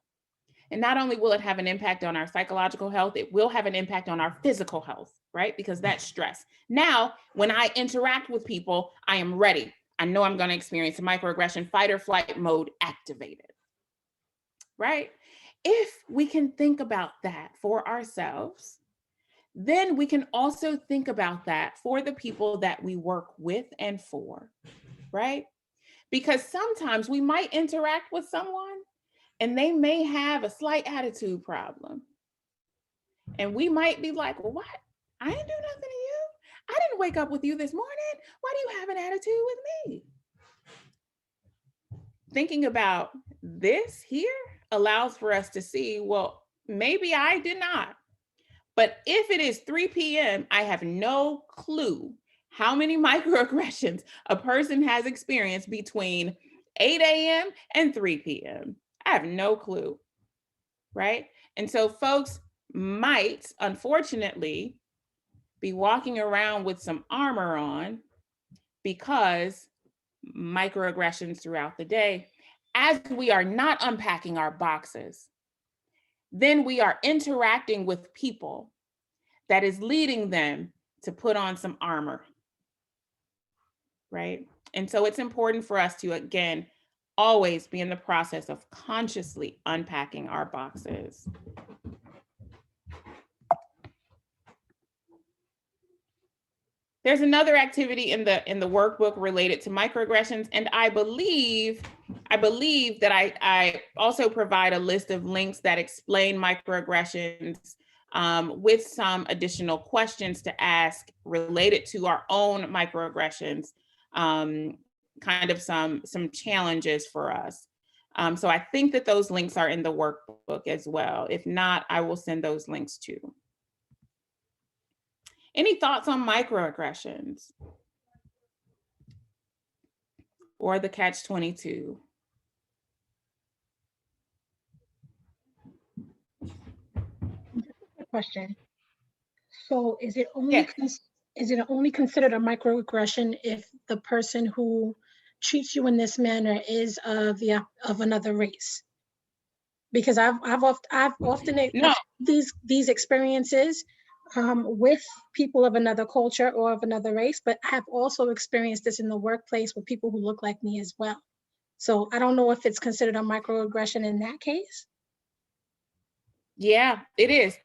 And not only will it have an impact on our psychological health, it will have an impact on our physical health, right? Because that's stress. Now, when I interact with people, I am ready. I know I'm going to experience a microaggression, fight or flight mode activated, right? If we can think about that for ourselves, then we can also think about that for the people that we work with and for, right? Because sometimes we might interact with someone and they may have a slight attitude problem. And we might be like, well, what? I didn't do nothing to you. I didn't wake up with you this morning. Why do you have an attitude with me? Thinking about this here allows for us to see, well, maybe I did not. But if it is 3 p.m., I have no clue how many microaggressions a person has experienced between 8 a.m. and 3 p.m. I have no clue, right? And so folks might, unfortunately, be walking around with some armor on because microaggressions throughout the day, as we are not unpacking our boxes then we are interacting with people that is leading them to put on some armor, right? And so it's important for us to, again, always be in the process of consciously unpacking our boxes. There's another activity in the workbook related to microaggressions, and I believe that I also provide a list of links that explain microaggressions with some additional questions to ask related to our own microaggressions, kind of some challenges for us. So I think that those links are in the workbook as well. If not, I will send those links too. Any thoughts on microaggressions or the catch-22?
Question. So is it
Yes.
only considered a microaggression if the person who treats you in this manner is of another race? Because I've often
No.
these experiences with people of another culture or of another race, but I have also experienced this in the workplace with people who look like me as well. So I don't know if it's considered a microaggression in that case.
Yeah, it is.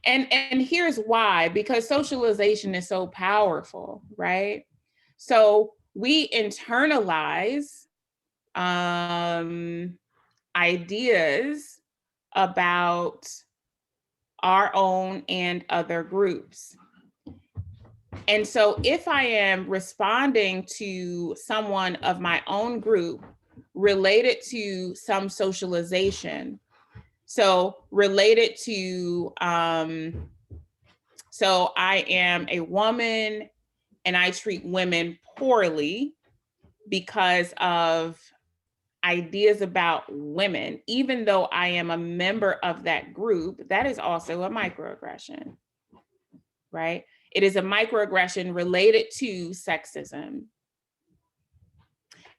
And here's why, because socialization is so powerful, right? So we internalize ideas about our own and other groups. And so if I am responding to someone of my own group related to some socialization, so related to, so I am a woman and I treat women poorly because of ideas about women, even though I am a member of that group, that is also a microaggression, right? It is a microaggression related to sexism.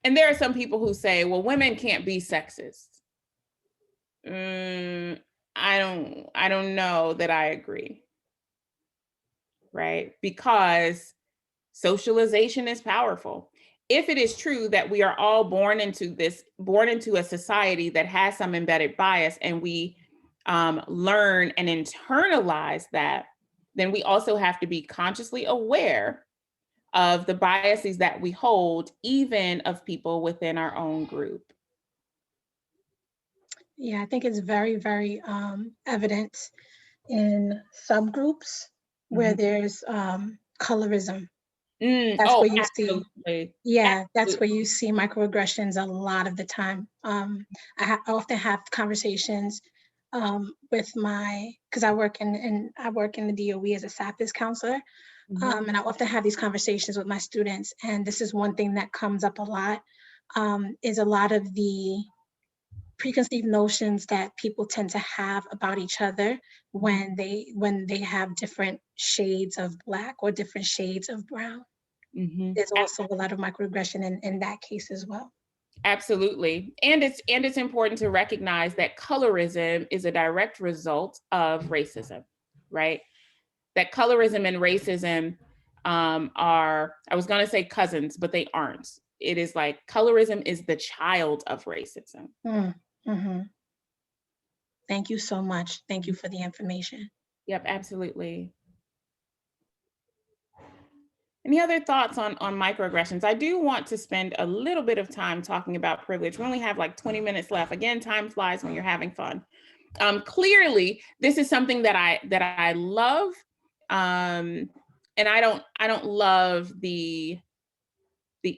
And there are some people who say, well, women can't be sexist. I don't know that I agree, right? Because socialization is powerful. If it is true that we are all born into a society that has some embedded bias, and we learn and internalize that, then we also have to be consciously aware of the biases that we hold, even of people within our own group.
Yeah, I think it's very, very evident in subgroups where there's colorism. That's where you
absolutely.
that's where you see microaggressions a lot of the time. I often have conversations with because I work in the DOE as a SAPIS counselor, and I often have these conversations with my students. And this is one thing that comes up a lot, is a lot of the preconceived notions that people tend to have about each other when they have different shades of Black or different shades of brown. There's also a lot of microaggression in that case as well.
Absolutely. And it's important to recognize that colorism is a direct result of racism, right? That colorism and racism are, I was going to say cousins, but they aren't. It is like colorism is the child of racism.
Thank you so much. Thank you for the information.
Yep, absolutely. Any other thoughts on microaggressions? I do want to spend a little bit of time talking about privilege. We only have like 20 minutes left. Again, time flies when you're having fun. Clearly, this is something that I love, and I don't love the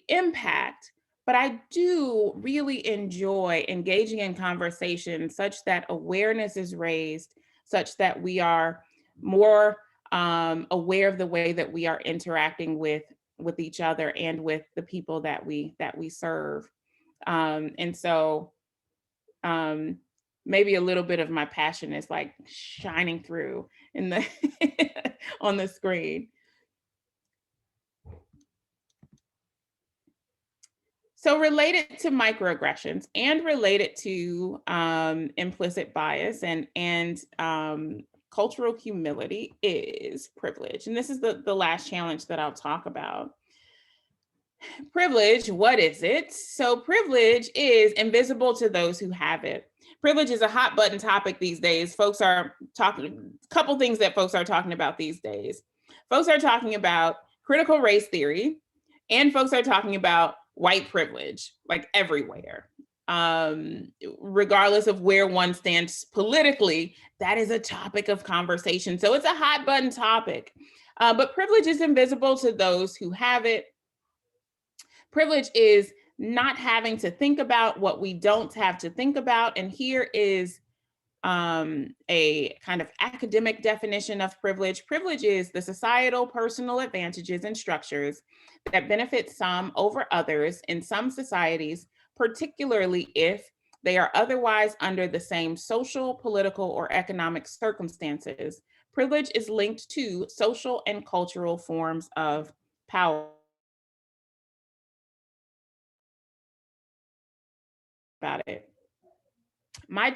impact, but I do really enjoy engaging in conversations such that awareness is raised, such that we are more aware of the way that we are interacting with each other and with the people that we serve. And so maybe a little bit of my passion is like shining through in the on the screen. So related to microaggressions and related to implicit bias and cultural humility is privilege. And this is the last challenge that I'll talk about. Privilege, what is it? So privilege is invisible to those who have it. Privilege is a hot button topic these days. Folks are talking, a couple things that folks are talking about these days. Folks are talking about critical race theory, and folks are talking about white privilege, like everywhere. Regardless of where one stands politically, that is a topic of conversation. So it's a hot button topic, but privilege is invisible to those who have it. Privilege is not having to think about what we don't have to think about. And here is a kind of academic definition of privilege. Privilege is the societal personal advantages and structures that benefit some over others in some societies, particularly if they are otherwise under the same social, political, or economic circumstances. Privilege is linked to social and cultural forms of power. About it. My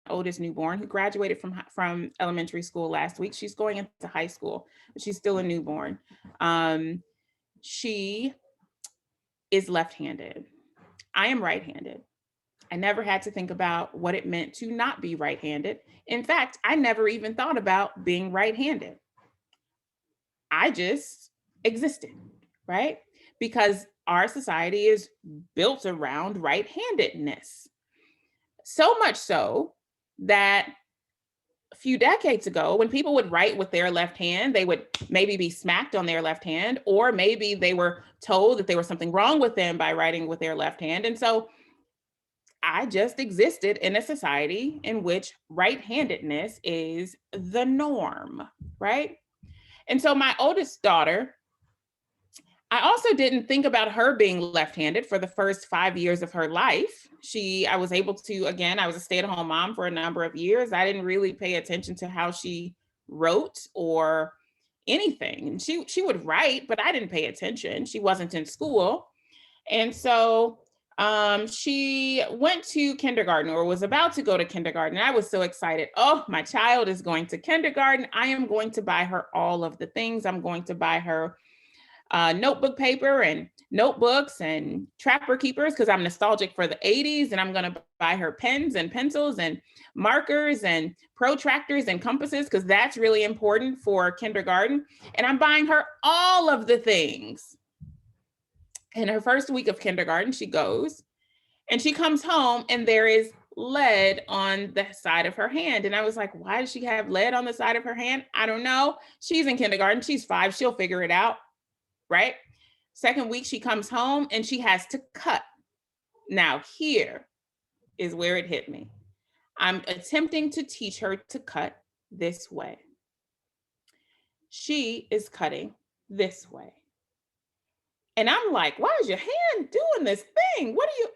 oldest newborn, who graduated from elementary school last week, she's going into high school, but she's still a newborn. She is left-handed. I am right-handed. I never had to think about what it meant to not be right-handed. In fact, I never even thought about being right-handed. I just existed, right? Because our society is built around right-handedness. So much so that a few decades ago, when people would write with their left hand, they would maybe be smacked on their left hand, or maybe they were told that there was something wrong with them by writing with their left hand. And so I just existed in a society in which right-handedness is the norm, right? And so my oldest daughter, I also didn't think about her being left-handed for the first 5 years of her life. I was able to, again, I was a stay-at-home mom for a number of years. I didn't really pay attention to how she wrote or anything. And she would write, but I didn't pay attention. She wasn't in school. And so she went to kindergarten, or was about to go to kindergarten. I was so excited. Oh, my child is going to kindergarten. I am going to buy her all of the things. I'm going to buy her notebook paper and notebooks and trapper keepers, because I'm nostalgic for the 80s, and I'm going to buy her pens and pencils and markers and protractors and compasses, because that's really important for kindergarten. And I'm buying her all of the things. In her first week of kindergarten, she goes and she comes home and there is lead on the side of her hand. And I was like, why does she have lead on the side of her hand? I don't know. She's in kindergarten. She's 5. She'll figure it out. Right? Second week, she comes home and she has to cut. Now, here is where it hit me. I'm attempting to teach her to cut this way. She is cutting this way. And I'm like, why is your hand doing this thing? What are you,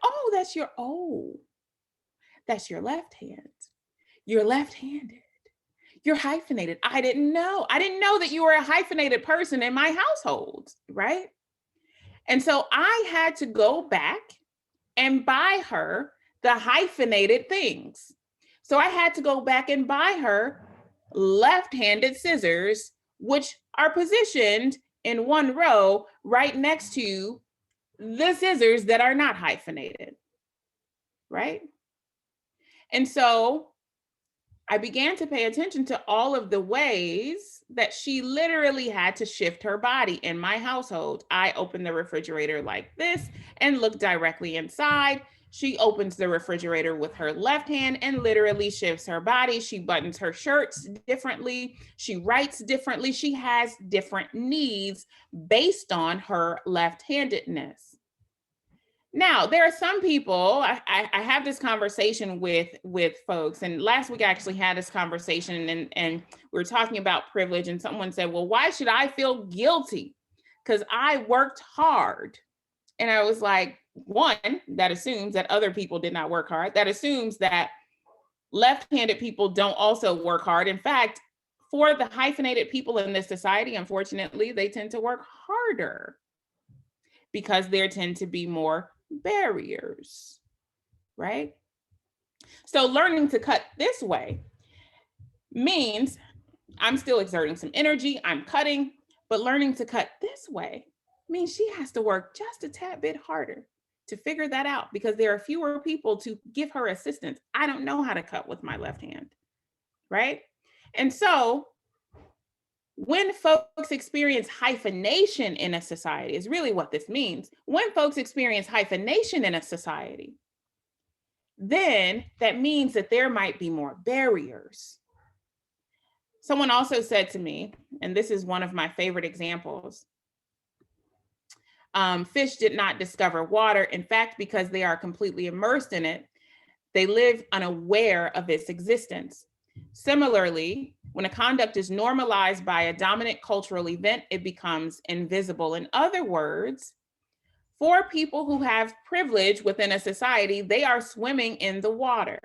that's your left hand. You're left-handed. You're hyphenated. I didn't know that you were a hyphenated person in my household, right? And so I had to go back and buy her the hyphenated things. So I had to go back and buy her left-handed scissors, which are positioned in one row right next to the scissors that are not hyphenated, right? And so I began to pay attention to all of the ways that she literally had to shift her body in my household. I open the refrigerator like this and look directly inside. She opens the refrigerator with her left hand and literally shifts her body. She buttons her shirts differently. She writes differently. She has different needs based on her left-handedness. Now, there are some people, I have this conversation with folks, and last week I actually had this conversation and we were talking about privilege, and someone said, well, why should I feel guilty? Because I worked hard. And I was like, one, that assumes that other people did not work hard. That assumes that left-handed people don't also work hard. In fact, for the hyphenated people in this society, unfortunately, they tend to work harder. because there tend to be more barriers, right? So learning to cut this way means I'm still exerting some energy, I'm cutting, but learning to cut this way means she has to work just a tad bit harder to figure that out because there are fewer people to give her assistance. I don't know how to cut with my left hand, right? And so when folks experience hyphenation in a society is really what this means. When folks experience hyphenation in a society, then that means that there might be more barriers. Someone also said to me, and this is one of my favorite examples, fish did not discover water. In fact, because they are completely immersed in it, they live unaware of its existence. Similarly, when a conduct is normalized by a dominant cultural event, it becomes invisible. In other words, for people who have privilege within a society, they are swimming in the water,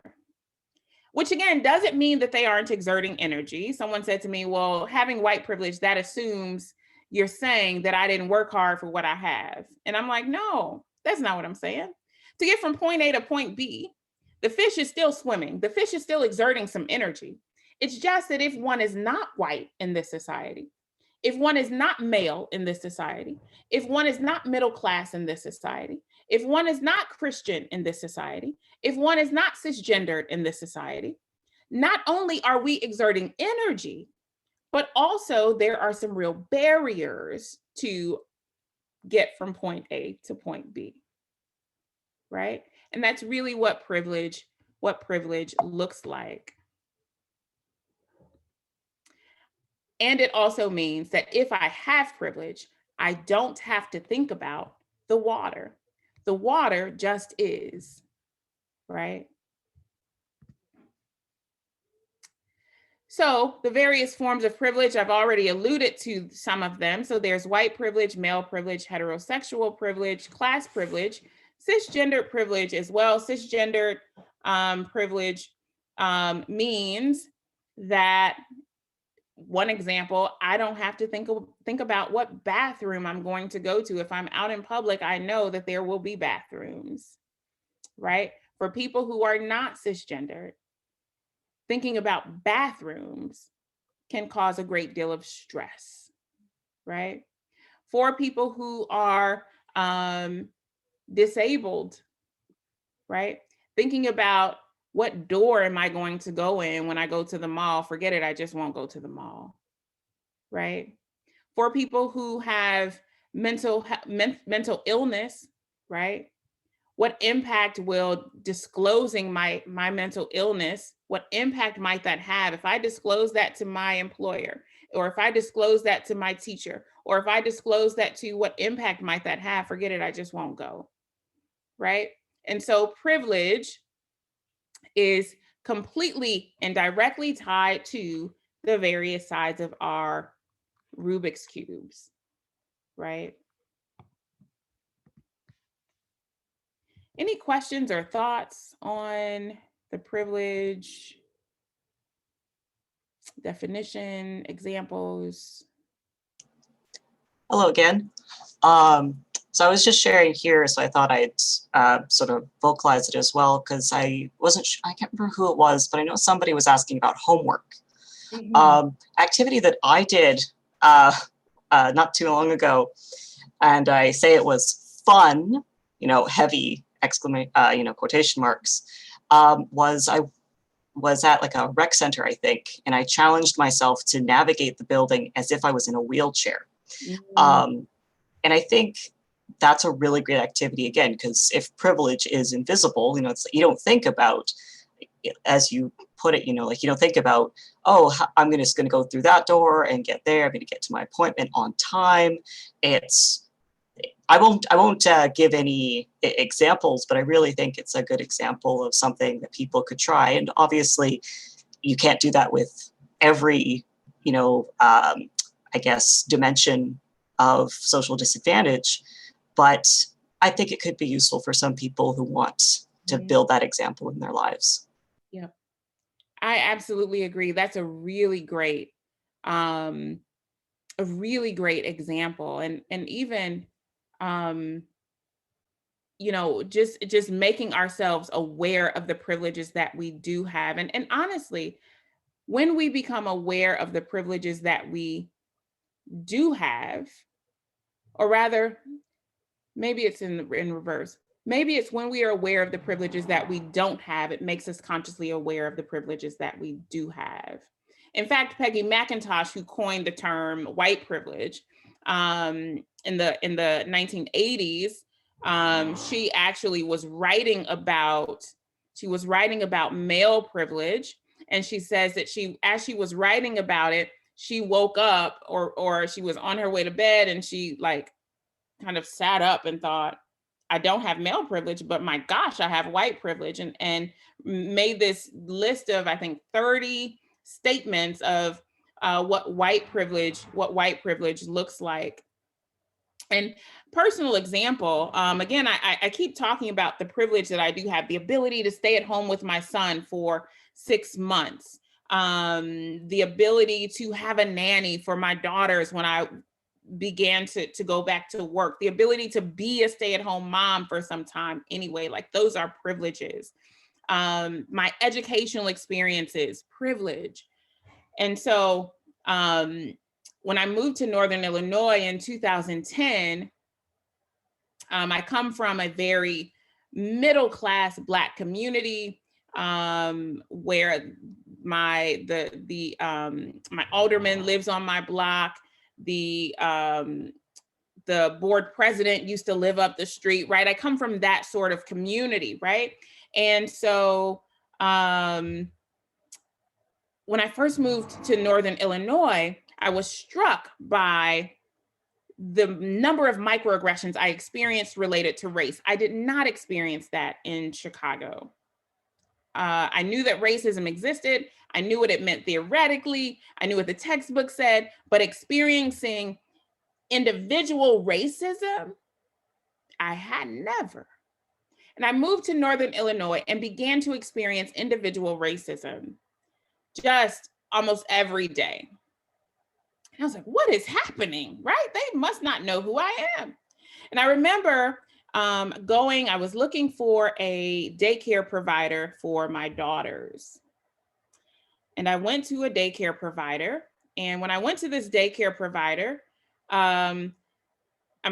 which again, doesn't mean that they aren't exerting energy. Someone said to me, well, having white privilege, that assumes you're saying that I didn't work hard for what I have. And I'm like, no, that's not what I'm saying. To get from point A to point B, the fish is still swimming. The fish is still exerting some energy. It's just that if one is not white in this society, if one is not male in this society, if one is not middle class in this society, if one is not Christian in this society, if one is not cisgendered in this society, not only are we exerting energy, but also there are some real barriers to get from point A to point B, right? And that's really what privilege looks like. And it also means that if I have privilege, I don't have to think about the water. The water just is, right? So the various forms of privilege, I've already alluded to some of them. So there's white privilege, male privilege, heterosexual privilege, class privilege, cisgendered privilege as well. Cisgendered privilege means that, one example, I don't have to think about what bathroom I'm going to go to. If I'm out in public, I know that there will be bathrooms, right? For people who are not cisgendered, thinking about bathrooms can cause a great deal of stress, right? For people who are disabled, right? Thinking about what door am I going to go in when I go to the mall? Forget it, I just won't go to the mall, right? For people who have mental illness, right? What impact will disclosing my mental illness, what impact might that have if I disclose that to my employer, or if I disclose that to my teacher, or if I disclose that to, what impact might that have? Forget it, I just won't go, right? And so privilege is completely and directly tied to the various sides of our Rubik's cubes, right? Any questions or thoughts on the privilege definition, examples?
Hello again. So I was just sharing here, so I thought I'd sort of vocalize it as well, because I can't remember who it was, but I know somebody was asking about homework. Activity that I did not too long ago, and I say it was fun, heavy quotation marks, was I was at like a rec center, I think, and I challenged myself to navigate the building as if I was in a wheelchair. And I think that's a really great activity, again, because if privilege is invisible, you don't think about, as you put it, like you don't think about, oh, I'm just going to go through that door and get there. I'm going to get to my appointment on time. I won't give any examples, but I really think it's a good example of something that people could try. And obviously, you can't do that with every, I guess, dimension of social disadvantage. But I think it could be useful for some people who want to build that example in their lives.
Yeah, I absolutely agree. That's a really great example. And even you know, just making ourselves aware of the privileges that we do have. And honestly, when we become aware of the privileges that we do have, or rather, maybe it's in reverse. Maybe it's when we are aware of the privileges that we don't have, it makes us consciously aware of the privileges that we do have. In fact, Peggy McIntosh, who coined the term white privilege in the 1980s, she actually was writing about male privilege. And she says that as she was writing about it, she woke up or she was on her way to bed and she like kind of sat up and thought, I don't have male privilege, but my gosh, I have white privilege, and made this list of, I think, 30 statements of what white privilege looks like. And personal example, again, I keep talking about the privilege that I do have, the ability to stay at home with my son for 6 months, the ability to have a nanny for my daughters when I began to go back to work, the ability to be a stay-at-home mom for some time anyway, like those are privileges. My educational experiences, privilege. And so when I moved to Northern Illinois in 2010, I come from a very middle-class Black community where my alderman lives on my block. The board president used to live up the street, right? I come from that sort of community, right? And so when I first moved to Northern Illinois, I was struck by the number of microaggressions I experienced related to race. I did not experience that in Chicago. I knew that racism existed. I knew what it meant theoretically. I knew what the textbook said, but experiencing individual racism, I had never. And I moved to Northern Illinois and began to experience individual racism just almost every day. And I was like, what is happening, right? They must not know who I am. And I remember I was looking for a daycare provider for my daughters. And I went to a daycare provider. And when I went to this daycare provider, I'm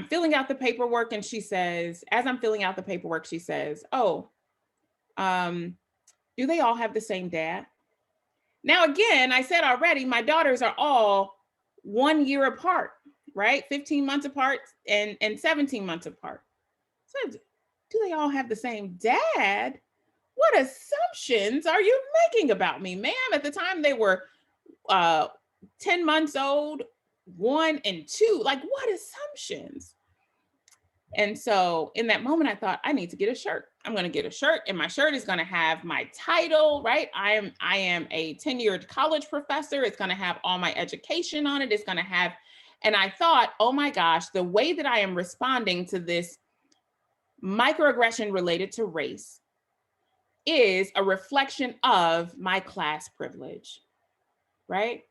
filling out the paperwork and she says, as I'm filling out the paperwork, she says, oh, do they all have the same dad? Now, again, I said already, my daughters are all 1 year apart, right? 15 months apart and 17 months apart. So do they all have the same dad? What assumptions are you making about me, ma'am? At the time they were 10 months old, 1 and 2, like what assumptions? And so in that moment, I thought, I need to get a shirt. I'm going to get a shirt and my shirt is going to have my title, right? I am a tenured college professor. It's going to have all my education on it. It's going to have, and I thought, oh my gosh, the way that I am responding to this microaggression related to race is a reflection of my class privilege, right?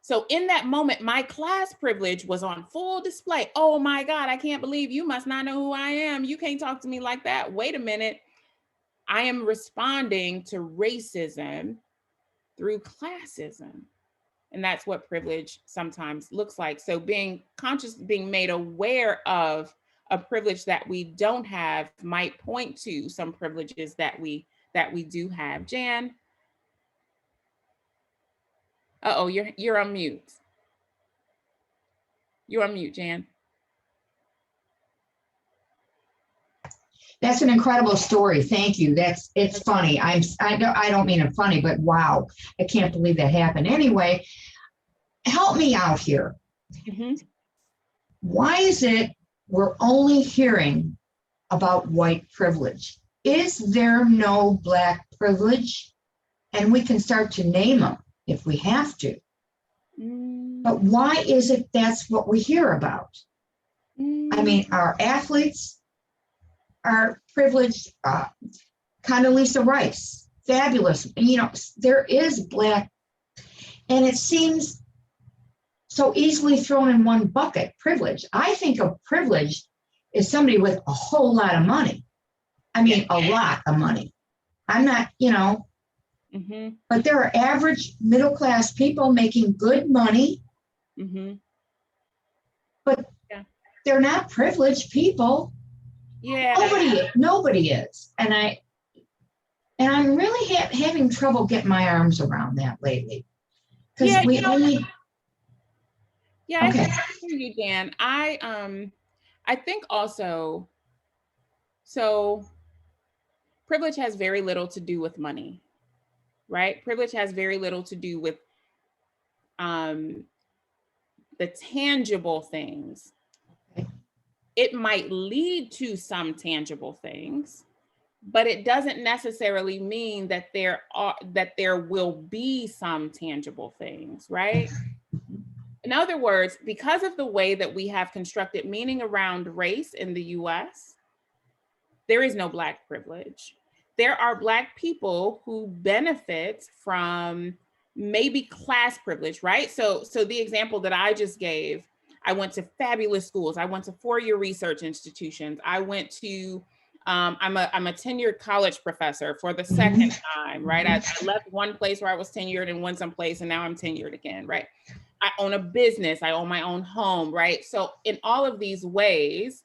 So in that moment, my class privilege was on full display. Oh my God, I can't believe you must not know who I am. You can't talk to me like that. Wait a minute. I am responding to racism through classism. And that's what privilege sometimes looks like. So being conscious, being made aware of a privilege that we don't have might point to some privileges that we do have. Jan? Uh-oh, you're on mute. You're on mute, Jan.
That's an incredible story. Thank you. It's funny. I don't mean it funny, but wow, I can't believe that happened. Anyway, help me out here.
Mm-hmm.
Why is it we're only hearing about white privilege? Is there no Black privilege? And we can start to name them if we have to. But why is it that's what we hear about? I mean, our athletes are privileged. Condoleezza Rice, fabulous. You know, there is Black, and it seems so easily thrown in one bucket, privilege. I think of privilege is somebody with a whole lot of money. I mean, a lot of money. I'm not, you know, but there are average middle-class people making good money, but they're not privileged people. Nobody is. And I'm really having trouble getting my arms around that lately. Because we only.
Yeah, okay. I hear you, Dan. I think also, so privilege has very little to do with money, right? Privilege has very little to do with the tangible things. It might lead to some tangible things, but it doesn't necessarily mean that there will be some tangible things, right? In other words, because of the way that we have constructed meaning around race in the US, there is no Black privilege. There are Black people who benefit from maybe class privilege, right? So the example that I just gave, I went to fabulous schools. I went to four-year research institutions. I went to, I'm a tenured college professor for the second time, right? I left one place where I was tenured and went someplace and now I'm tenured again, right? I own a business, I own my own home, right? So in all of these ways,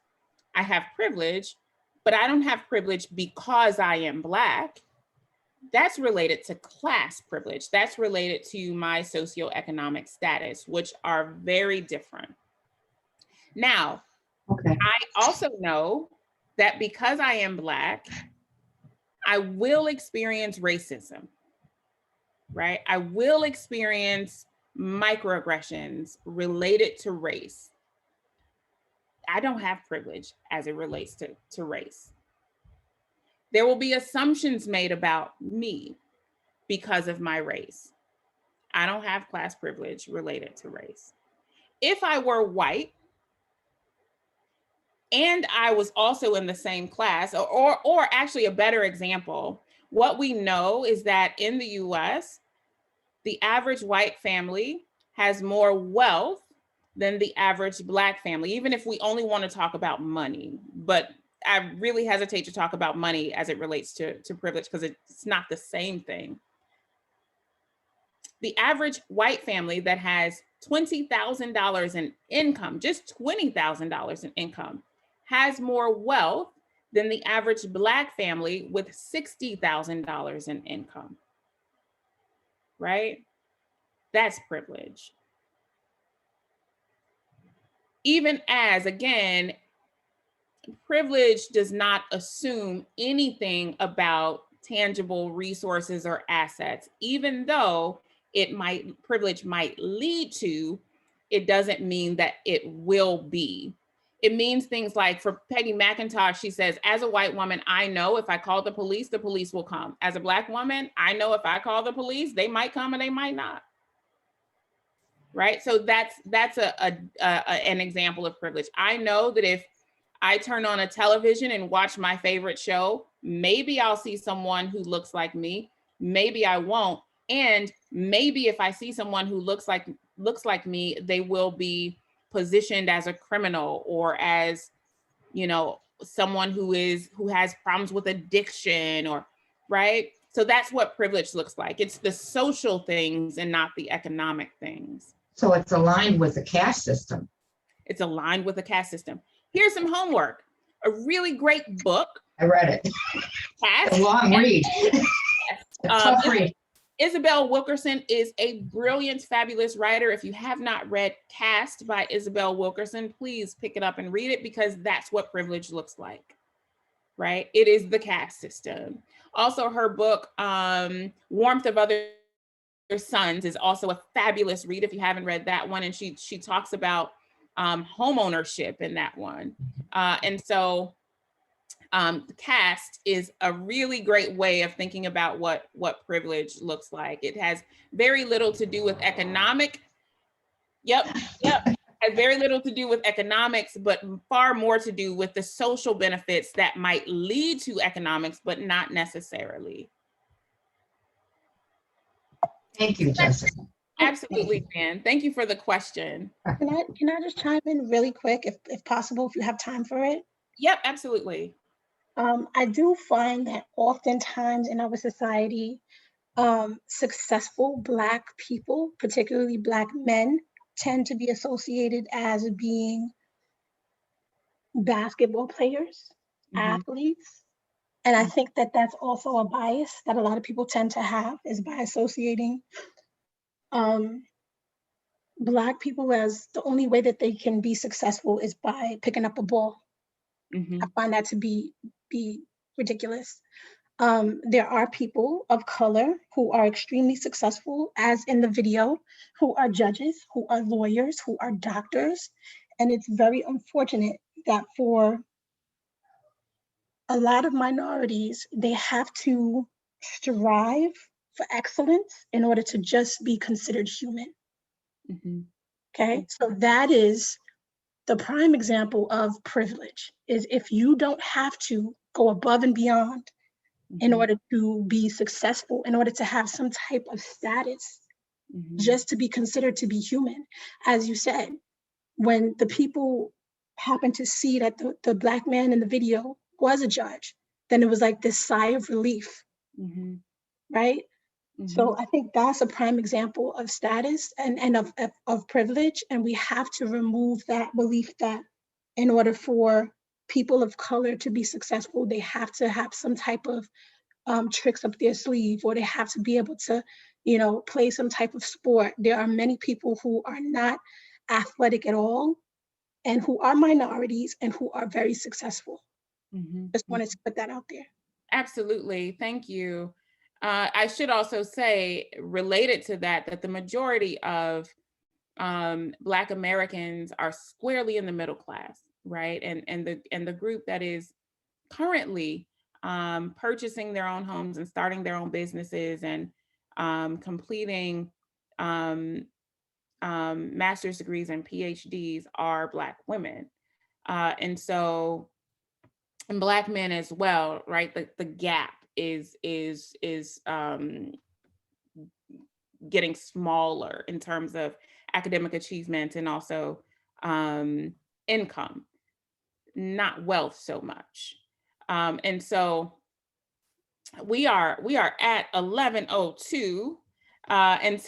I have privilege, but I don't have privilege because I am Black. That's related to class privilege. That's related to my socioeconomic status, which are very different. Now, I also know that because I am Black, I will experience racism, right? I will experience microaggressions related to race. I don't have privilege as it relates to race. There will be assumptions made about me because of my race. I don't have class privilege related to race. If I were white and I was also in the same class, or actually a better example, what we know is that in the US, the average white family has more wealth than the average Black family, even if we only want to talk about money. But I really hesitate to talk about money as it relates to privilege because it's not the same thing. The average white family that has $20,000 in income, just $20,000 in income, has more wealth than the average Black family with $60,000 in income, right? That's privilege. Even as, again, privilege does not assume anything about tangible resources or assets, even though privilege might lead to, it doesn't mean that it will be. It means things like, for Peggy McIntosh, she says, as a white woman, I know if I call the police will come. As a Black woman, I know if I call the police, they might come and they might not. Right? So that's an example of privilege. I know that if I turn on a television and watch my favorite show, maybe I'll see someone who looks like me, maybe I won't. And maybe if I see someone who looks like me, they will be positioned as a criminal or as, you know, someone who has problems with addiction, or, right? So that's what privilege looks like. It's the social things and not the economic things.
So it's aligned with the caste system.
It's aligned with the caste system. Here's some homework. A really great book.
I read it.
Caste.
A long read. A tough read.
Isabel Wilkerson is a brilliant, fabulous writer. If you have not read Caste by Isabel Wilkerson, please pick it up and read it, because that's what privilege looks like, right? It is the caste system. Also, her book, Warmth of Other Suns, is also a fabulous read if you haven't read that one. And she talks about home ownership in that one. And so caste is a really great way of thinking about what privilege looks like. It has very little to do with economic. Yep. Has very little to do with economics, but far more to do with the social benefits that might lead to economics, but not necessarily.
Thank you, Jessica.
Absolutely, Dan. Thank you for the question.
Can I just chime in really quick, if possible, if you have time for it?
Yep, absolutely.
I do find that oftentimes in our society, successful Black people, particularly Black men, tend to be associated as being basketball players, athletes. And I think that that's also a bias that a lot of people tend to have, is by associating Black people as the only way that they can be successful is by picking up a ball. I find that to be ridiculous. There are people of color who are extremely successful, as in the video, who are judges, who are lawyers, who are doctors. And it's very unfortunate that for a lot of minorities, they have to strive for excellence in order to just be considered human. Okay, so that is the prime example of privilege, is if you don't have to go above and beyond in order to be successful, in order to have some type of status, just to be considered to be human. As you said, when the people happened to see that the Black man in the video was a judge, then it was like this sigh of relief, right? So I think that's a prime example of status and of privilege. And we have to remove that belief that in order for people of color to be successful, they have to have some type of tricks up their sleeve, or they have to be able to, play some type of sport. There are many people who are not athletic at all and who are minorities and who are very successful. Just wanted to put that out there.
Absolutely. Thank you. I should also say, related to that, that the majority of Black Americans are squarely in the middle class, right? And the group that is currently purchasing their own homes and starting their own businesses and completing master's degrees and PhDs are Black women. And Black men as well, right? The gap is getting smaller in terms of academic achievement and also income, not wealth so much. And so we are at 11:02, and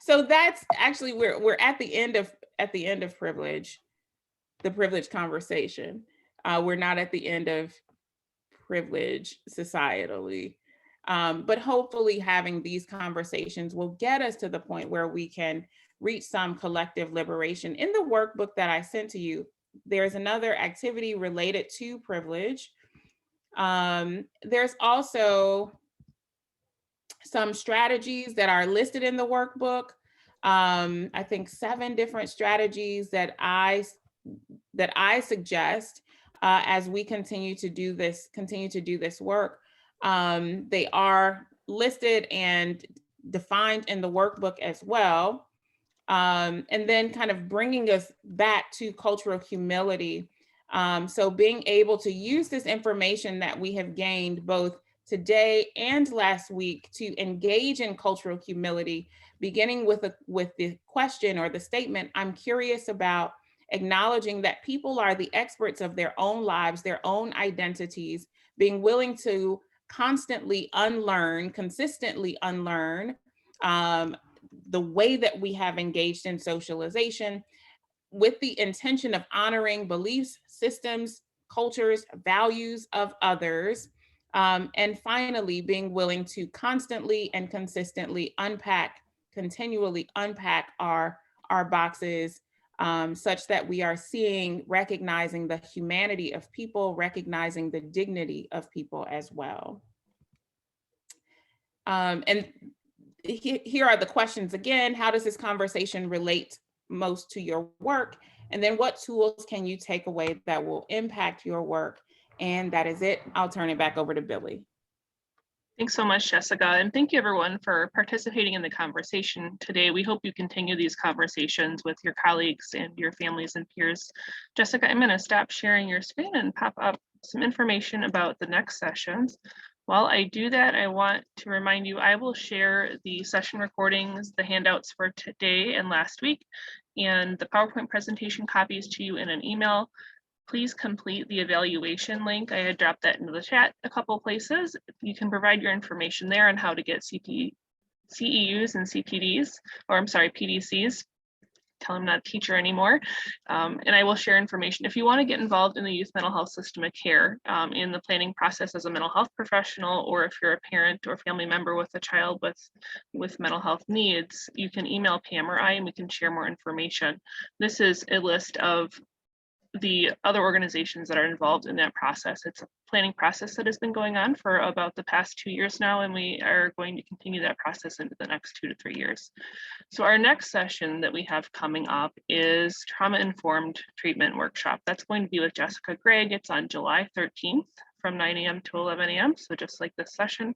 so that's actually we're at the end of privilege, the privilege conversation. We're not at the end of privilege societally. But hopefully having these conversations will get us to the point where we can reach some collective liberation. In the workbook that I sent to you, there's another activity related to privilege. There's also some strategies that are listed in the workbook. I think 7 different strategies that I suggest as we continue to do this work. They are listed and defined in the workbook as well. And then kind of bringing us back to cultural humility. So being able to use this information that we have gained both today and last week to engage in cultural humility, beginning with the question or the statement, I'm curious about, acknowledging that people are the experts of their own lives, their own identities, being willing to constantly unlearn, consistently unlearn the way that we have engaged in socialization, with the intention of honoring beliefs, systems, cultures, values of others. And finally, being willing to constantly and consistently continually unpack our boxes, such that we are recognizing the humanity of people, recognizing the dignity of people as well. And here are the questions again. How does this conversation relate most to your work? And then what tools can you take away that will impact your work? And that is it. I'll turn it back over to Billy.
Thanks so much, Jessica. And thank you everyone for participating in the conversation today. We hope you continue these conversations with your colleagues and your families and peers. Jessica, I'm going to stop sharing your screen and pop up some information about the next sessions. While I do that, I want to remind you, I will share the session recordings, the handouts for today and last week, and the PowerPoint presentation copies to you in an email. please complete the evaluation link. I had dropped that into the chat a couple places. You can provide your information there on how to get CEUs and CPDs, or I'm sorry, PDCs. Tell them I'm not a teacher anymore. And I will share information. If you want to get involved in the youth mental health system of care in the planning process as a mental health professional, or if you're a parent or family member with a child with mental health needs, you can email Pam or I and we can share more information. This is a list of the other organizations that are involved in that process. It's a planning process that has been going on for about the past 2 years now, and we are going to continue that process into the next 2 to 3 years. So our next session that we have coming up is Trauma-Informed Treatment Workshop. That's going to be with Jessica Gregg. It's on July 13th from 9 a.m. to 11 a.m. So just like this session.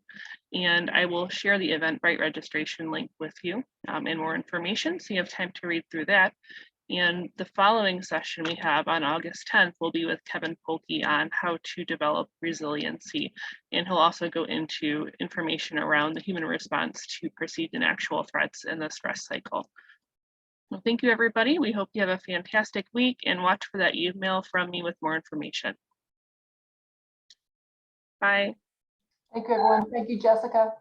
And I will share the Eventbrite registration link with you and more information, so you have time to read through that. And the following session we have on August 10th will be with Kevin Polkey on how to develop resiliency. And he'll also go into information around the human response to perceived and actual threats in the stress cycle. Well, thank you, everybody. We hope you have a fantastic week, and watch for that email from me with more information. Bye.
Thank you, everyone. Thank you, Jessica.